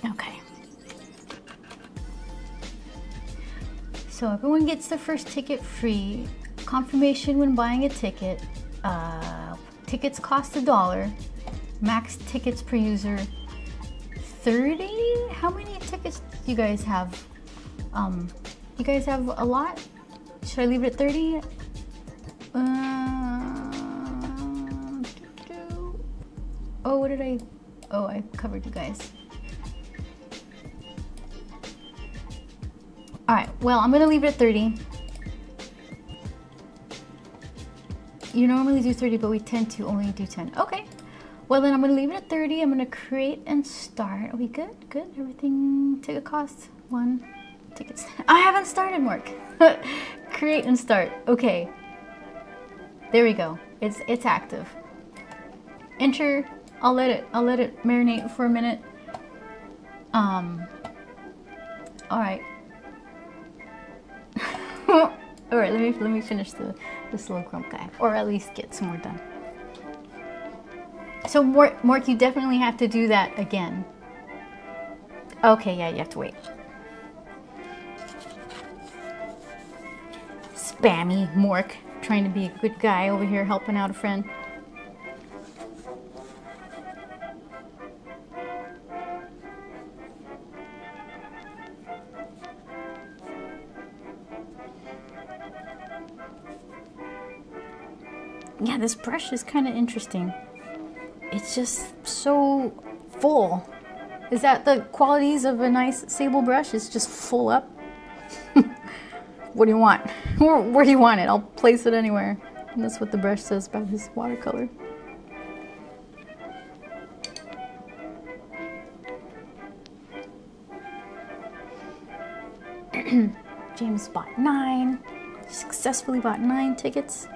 Okay. So everyone gets the first ticket free. Confirmation when buying a ticket. Tickets cost $1. Max tickets per user 30. How many tickets do you guys have? You guys have a lot? Should I leave it at 30? Oh, what did I? Oh, I covered you guys. All right, well, I'm gonna leave it at 30. You normally do 30, but we tend to only do 10. Okay. Well, then I'm gonna leave it at 30. I'm gonna create and start. Are we good? Good. Everything ticket cost 1 tickets. I haven't started, Mark. Create and start. Okay. There we go. It's active. Enter. I'll let it marinate for a minute. All right. All right. Let me finish this little Grump guy, or at least get some more done. So, Mork, you definitely have to do that again. Okay, yeah, you have to wait. Spammy Mork, trying to be a good guy over here, helping out a friend. Yeah, this brush is kind of interesting. It's just so full. Is that the qualities of a nice sable brush? It's just full up. What do you want? Where do you want it? I'll place it anywhere. And that's what the brush says about his watercolor. James bought 9. Successfully bought 9 tickets.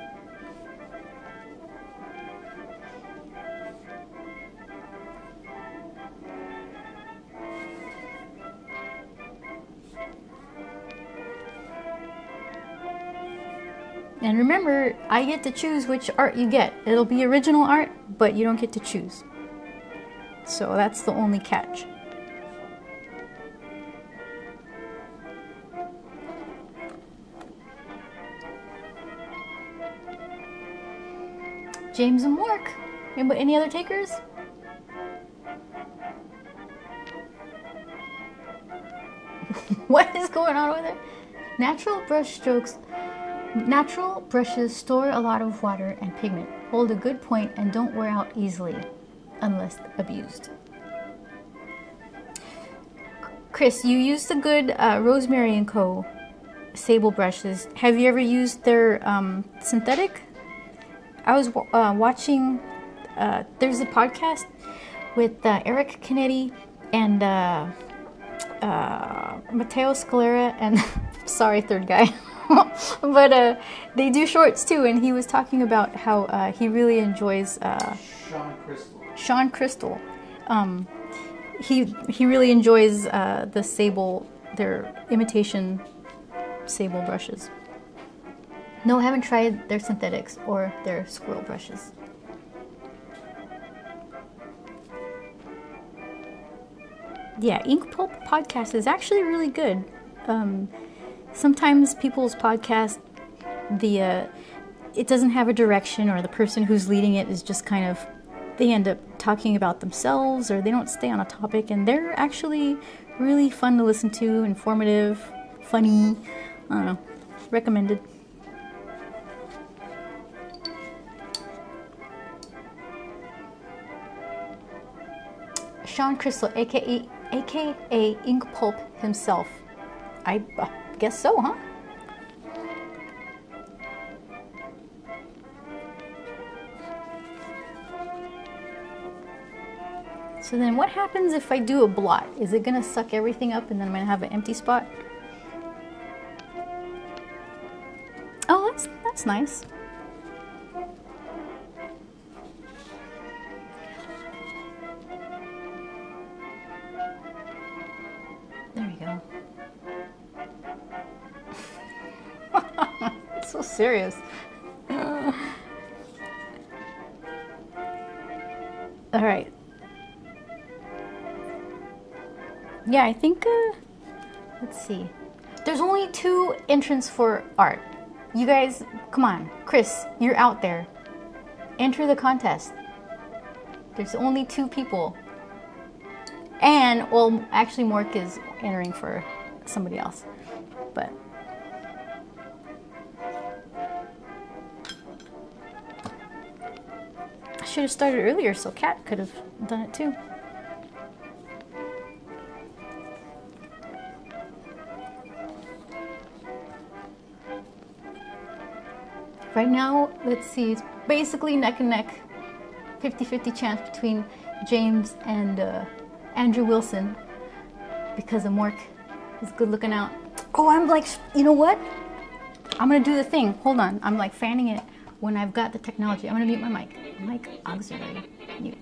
And remember, I get to choose which art you get. It'll be original art, but you don't get to choose. So that's the only catch. James and Mark. Any other takers? What is going on over there? Natural brushes store a lot of water and pigment, hold a good point, and don't wear out easily unless abused. Chris, you use the good Rosemary & Co. sable brushes. Have you ever used their synthetic? I was watching, there's a podcast with Eric Canetti and Matteo Scalera and, sorry, third guy. But they do shorts too, and he was talking about how he really enjoys Sean Crystal. He really enjoys the sable, their imitation sable brushes. No, I haven't tried their synthetics or their squirrel brushes. Yeah, Ink Pulp podcast is actually really good. sometimes people's podcast, it doesn't have a direction, or the person who's leading it is just kind of, they end up talking about themselves, or they don't stay on a topic, and they're actually really fun to listen to, informative, funny. I don't know, recommended. Sean Crystal, aka Ink Pulp himself. I guess so, huh? So then what happens if I do a blot? Is it gonna suck everything up and then I'm gonna have an empty spot? Oh, that's nice. There we go. It's so serious. All right. Yeah, I think, let's see. There's only 2 entrants for art. You guys, come on. Chris, you're out there. Enter the contest. There's only 2 people. And, well, actually Mork is entering for somebody else. But I should have started earlier so Kat could have done it too. Right now, let's see, it's basically neck and neck, 50-50 chance between James and Andrew Wilson, because of Mork is good looking out. Oh, I'm like, you know what? I'm gonna do the thing. Hold on, I'm like fanning it when I've got the technology. I'm gonna mute my mic. Mic auxiliary, mute.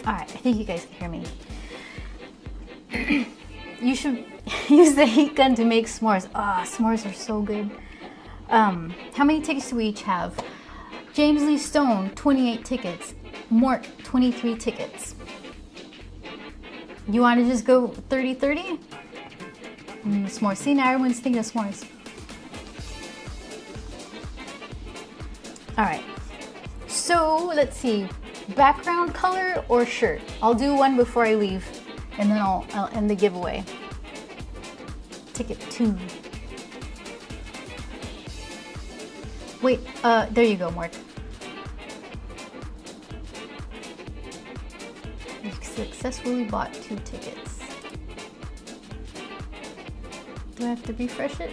All right, I think you guys can hear me. You should use the heat gun to make s'mores. Ah, s'mores are so good. How many tickets do we each have? James Lee Stone, 28 tickets. Mort, 23 tickets. You want to just go 30-30? S'mores. See, now everyone's thinking of s'mores. All right. So let's see. Background color or shirt? I'll do one before I leave, and then I'll end the giveaway. Ticket 2. Wait, there you go, Mark. You successfully bought 2 tickets. Do I have to refresh it?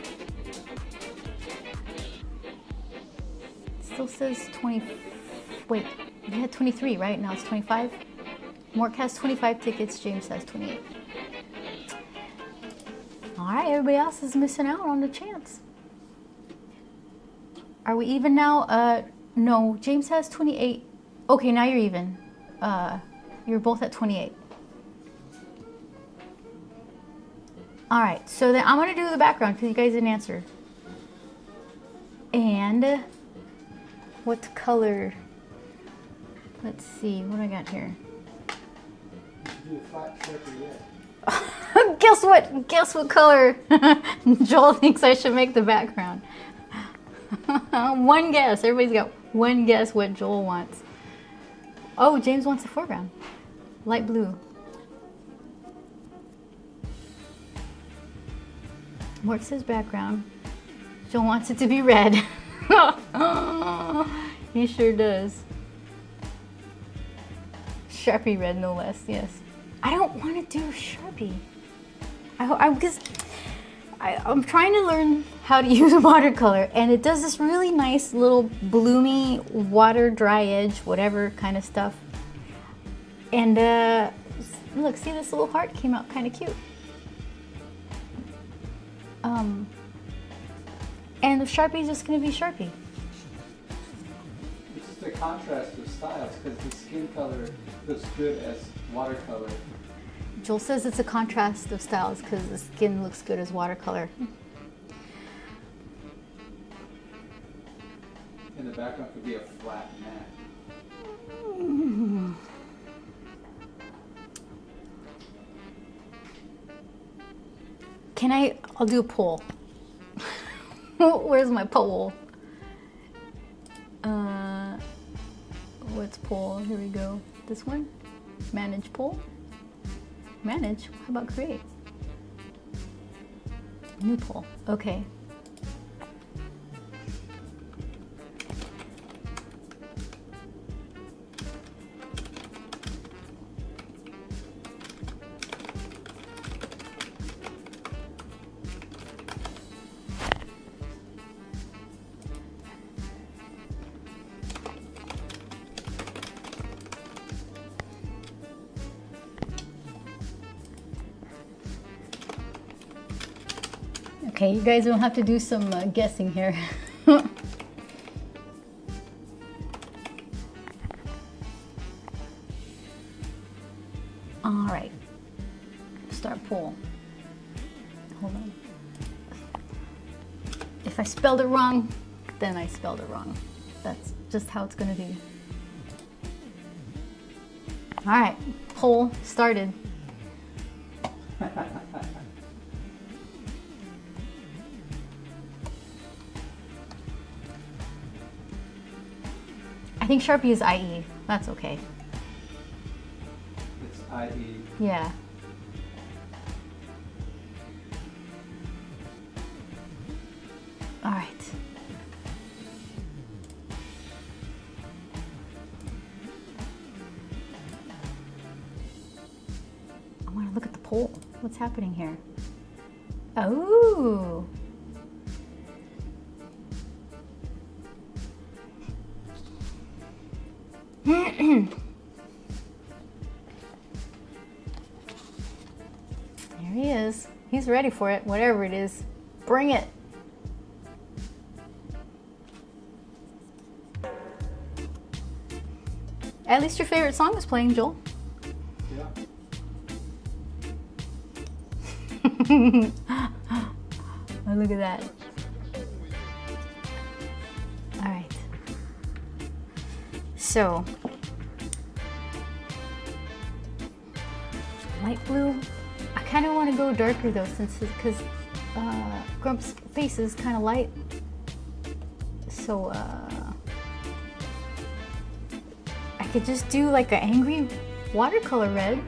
It still says 20. Wait. You had 23, right? Now it's 25. Mork has 25 tickets. James has 28. All right, everybody else is missing out on the chance. Are we even now? No, James has 28. Okay, now you're even. You're both at 28. All right, so then I'm gonna do the background because you guys didn't answer. And what color? Let's see, what do I got here? Do a flat separate yet. Guess what? Guess what color Joel thinks I should make the background. One guess. Everybody's got one guess what Joel wants. Oh, James wants the foreground. Light blue. Mort says background. Joel wants it to be red. He sure does. Sharpie red, no less, yes. I don't want to do Sharpie. I'm trying to learn how to use watercolor, and it does this really nice little bloomy water, dry edge, whatever kind of stuff. And look, see, this little heart came out kind of cute. And the Sharpie is just going to be Sharpie. It's just a contrast of styles because the skin color looks good as watercolor. Joel says it's a contrast of styles because the skin looks good as watercolor. And the background could be a flat mat. I'll do a poll. Where's my poll? What's poll? Here we go. This one? Manage poll? Manage? How about create? New poll. Okay. Okay, you guys don't have to do some guessing here. All right, start poll. Hold on. If I spelled it wrong, then I spelled it wrong. That's just how it's gonna be. All right, poll started. I think Sharpie is IE. That's okay. It's IE. Yeah. All right. I want to look at the poll. What's happening here? Oh. There he is. He's ready for it, whatever it is. Bring it. At least your favorite song is playing, Joel. Yeah. Oh, look at that. All right. So, light blue. I kind of want to go darker though, because Grump's face is kind of light. So I could just do like an angry watercolor red.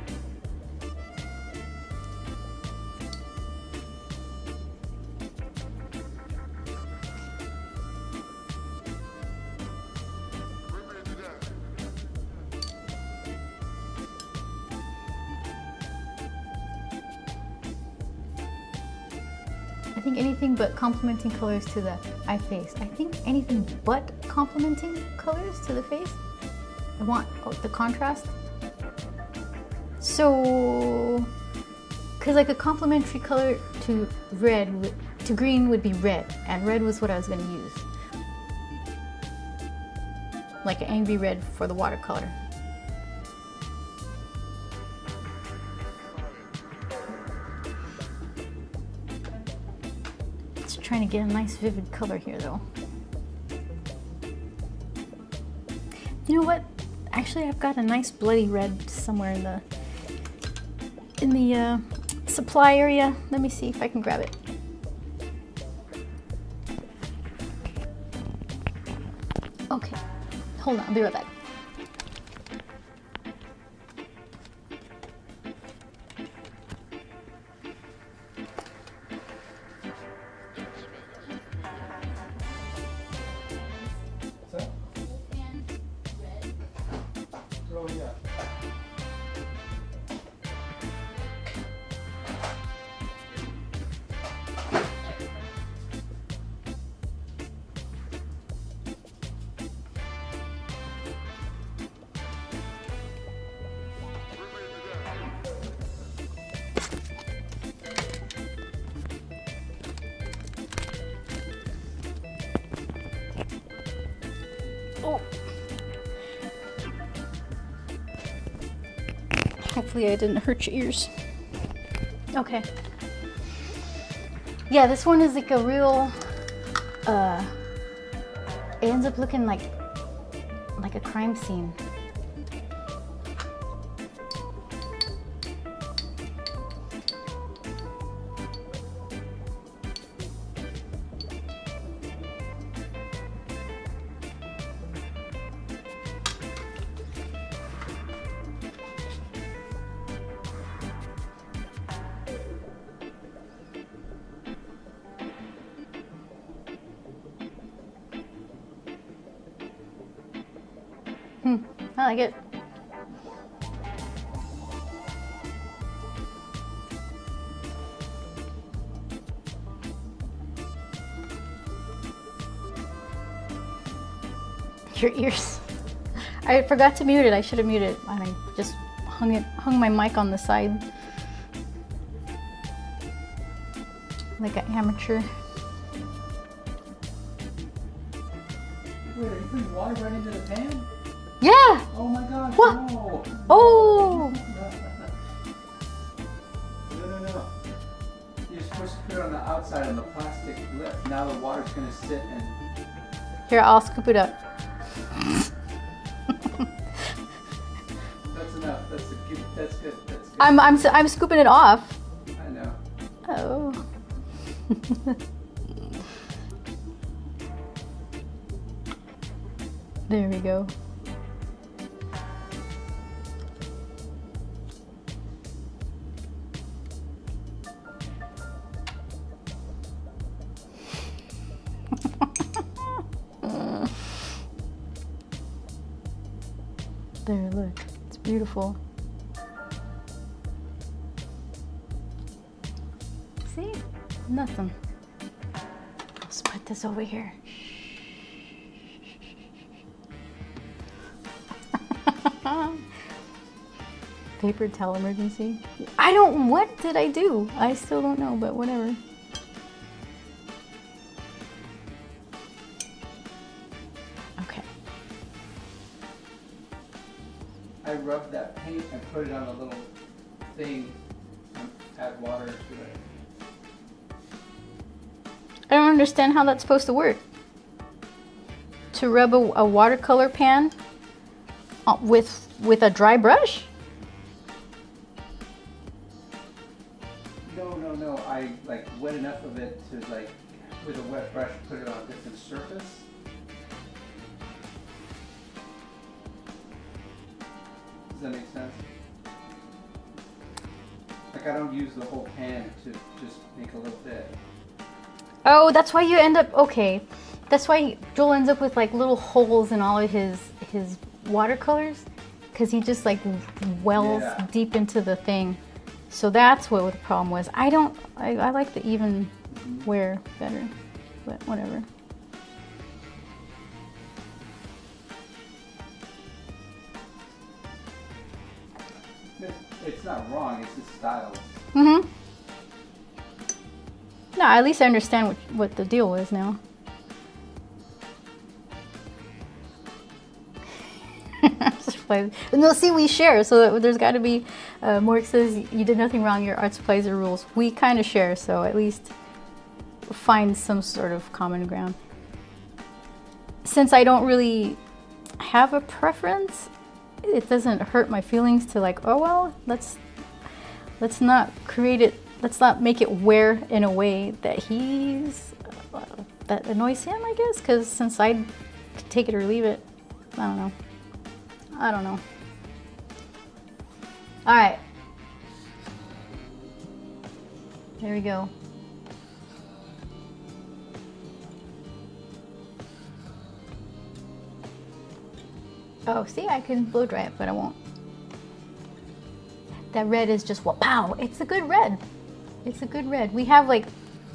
I think anything but complementing colors to the eye face. I think anything but complementing colors to the face. I want the contrast. So, because like a complementary color to red, to green would be red, and red was what I was going to use. Like an angry red for the watercolor. Trying to get a nice vivid color here though. You know what? Actually, I've got a nice bloody red somewhere in the supply area. Let me see if I can grab it. Okay, hold on, I'll be right back. Oh yeah. Oh. Hopefully I didn't hurt your ears. Okay. Yeah, this one is like a real, it ends up looking like a crime scene. I like it. Your ears. I forgot to mute it. I should have muted it. I just hung my mic on the side. Like an amateur. Wait, are you putting water right into the pan? Yeah! Oh my gosh, What? no! Oh! No. You're supposed to put it on the outside on the plastic lip. Now the water's gonna sit and... Here, I'll scoop it up. That's enough. That's good. I'm scooping it off. I know. Oh. There we go. There, look. It's beautiful. See? Nothing. Let's put this over here. Paper towel emergency. What did I do? I still don't know, but whatever. Okay. I rubbed that paint and put it on a little thing and add water to it. I don't understand how that's supposed to work. To rub a watercolor pan with a dry brush? No. I like wet enough of it to like with a wet brush put it on a different surface. Does that make sense? Like I don't use the whole pan to just make a little bit. Oh, that's why you end up, okay. That's why Joel ends up with like little holes in all of his watercolors, because he just like wells deep into the thing. So that's what the problem was. I like the even wear better, but whatever. It's not wrong, it's just style. Mm-hmm. No, at least I understand what the deal is now. No, see, we share, so there's got to be. Mork says you did nothing wrong. Your art supplies are rules. We kind of share, so at least find some sort of common ground. Since I don't really have a preference, it doesn't hurt my feelings to like, oh well, let's not create it. Let's not make it wear in a way that that annoys him, I guess. Because since I could take it or leave it, I don't know. All right. There we go. Oh, see, I can blow dry it, but I won't. That red is just wow. It's a good red. It's a good red. We have like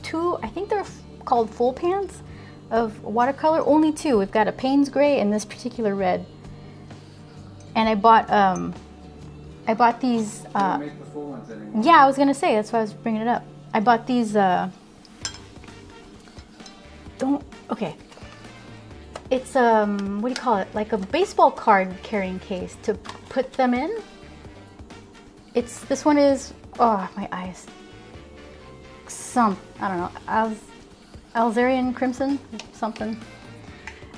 2, I think they're called full pans of watercolor. Only 2. We've got a Payne's gray and this particular red. And I bought these. They don't make the full ones anymore. Yeah, I was gonna say, that's why I was bringing it up. I bought these. Okay. It's what do you call it? Like a baseball card carrying case to put them in. This one is, oh, my eyes. I don't know, Alzarian Crimson, something.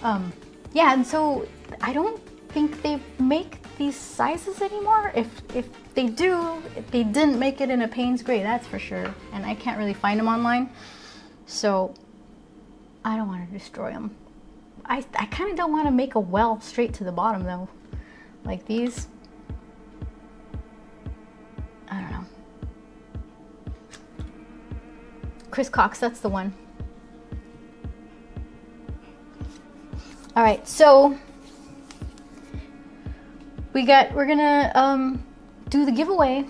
Yeah, and so I don't think they make these sizes anymore. If they do, they didn't make it in a Payne's gray, that's for sure. And I can't really find them online. So I don't want to destroy them. I kind of don't want to make a well straight to the bottom though. Like these. I don't know. Chris Cox, that's the one. All right, so we're gonna do the giveaway.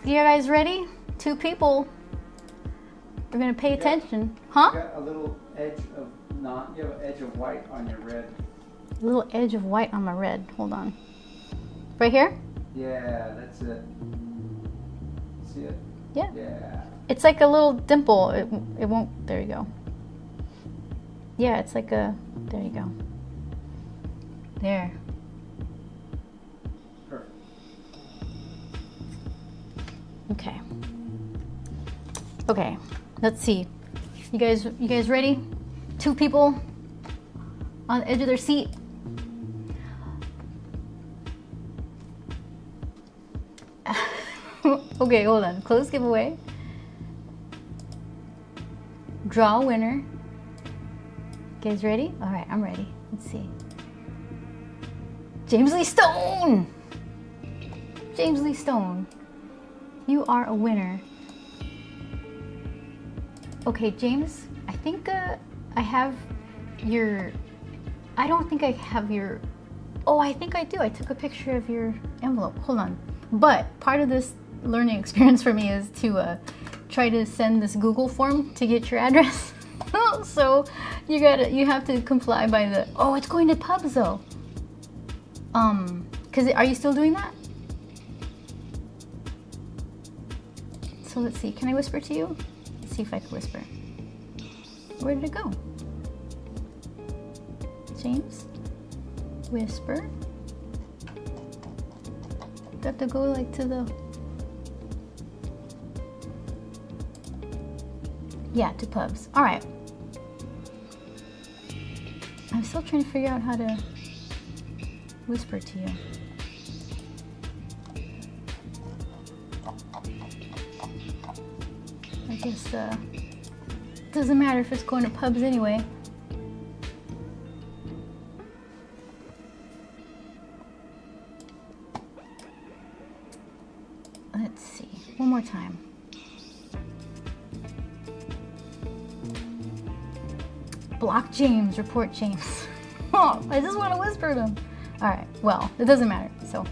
You guys ready? 2 people. We're gonna pay attention, huh? You got a little edge of you have an edge of white on your red. A little edge of white on my red. Hold on. Right here? Yeah, that's it. See it? Yeah. Yeah. It's like a little dimple. It won't. There you go. Yeah, it's like a. There you go. There. Perfect. Okay. Okay. Let's see. You guys ready? 2 people on the edge of their seat. Okay, hold on. Close giveaway. Draw a winner. You guys ready? All right, I'm ready. Let's see. James Lee Stone! James Lee Stone, you are a winner. Okay, James, I think I have your, I don't think I have your, oh, I think I do. I took a picture of your envelope. Hold on. But part of this learning experience for me is to try to send this Google form to get your address. So you have to comply by the, oh, it's going to pubs though. Are you still doing that? So let's see, can I whisper to you? Let's see if I can whisper. Where did it go? James, whisper. Do I have to go like to the, yeah, to pubs. All right. I'm still trying to figure out how to whisper to you. I guess doesn't matter if it's going to pubs anyway. Let's see, one more time. Block James, report James. Oh, I just want to whisper to him. All right, well, it doesn't matter. So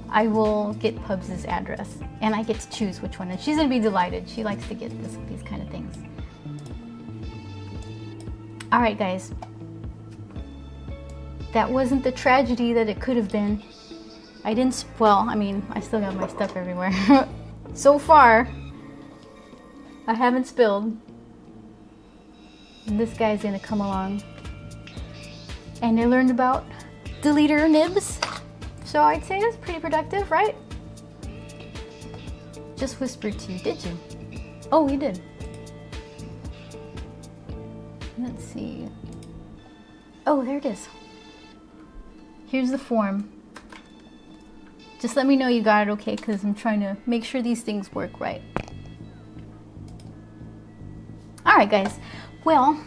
I will get Pubs' address and I get to choose which one. And she's gonna be delighted. She likes to get these kind of things. All right, guys. That wasn't the tragedy that it could have been. I didn't, well, I mean, I still got my stuff everywhere. So far, I haven't spilled. And this guy's gonna come along. And I learned about deleter nibs. So I'd say that's pretty productive, right? Just whispered to you, did you? Oh, you did. Let's see. Oh, there it is. Here's the form. Just let me know you got it okay, because I'm trying to make sure these things work right. All right, guys. Well,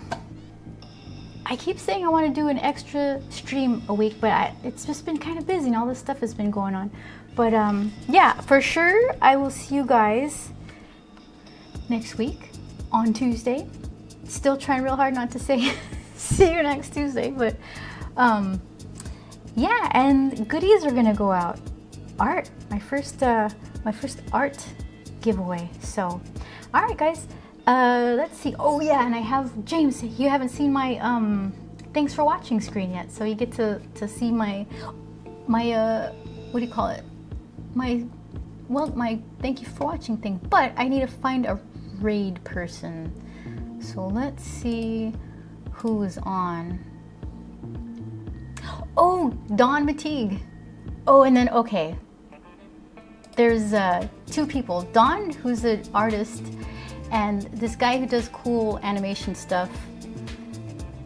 I keep saying I want to do an extra stream a week, but it's just been kind of busy and all this stuff has been going on. But yeah, for sure, I will see you guys next week on Tuesday. Still trying real hard not to say see you next Tuesday, but yeah, and goodies are gonna go out. Art, my first art giveaway. So, all right, guys. Let's see. Oh yeah, and I have James. You haven't seen my thanks for watching screen yet, so you get to see my what do you call it? My thank you for watching thing. But I need to find a raid person. So let's see who is on. Oh, Don Mateague. Oh, and then okay. There's two people. Don, who's an artist, and this guy who does cool animation stuff.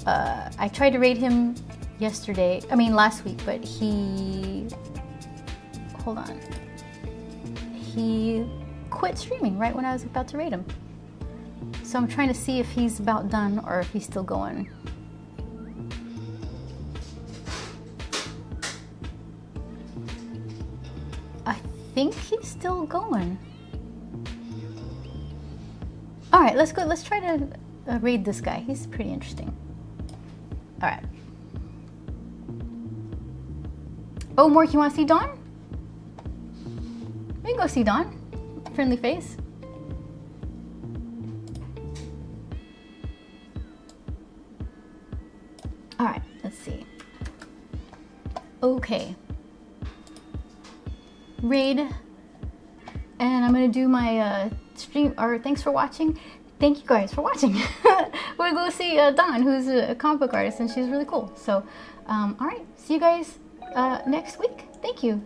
I tried to raid him last week, but hold on. He quit streaming right when I was about to raid him. So I'm trying to see if he's about done or if he's still going. I think he's still going. All right, let's go. Let's try to raid this guy. He's pretty interesting. All right. Oh, Mork, you want to see Dawn? We can go see Dawn. Friendly face. All right, let's see. Okay. Raid. And I'm gonna do my stream, or thanks for watching. Thank you guys for watching. We're gonna go see Dawn, who's a comic book artist, and she's really cool. So, all right, see you guys next week. Thank you.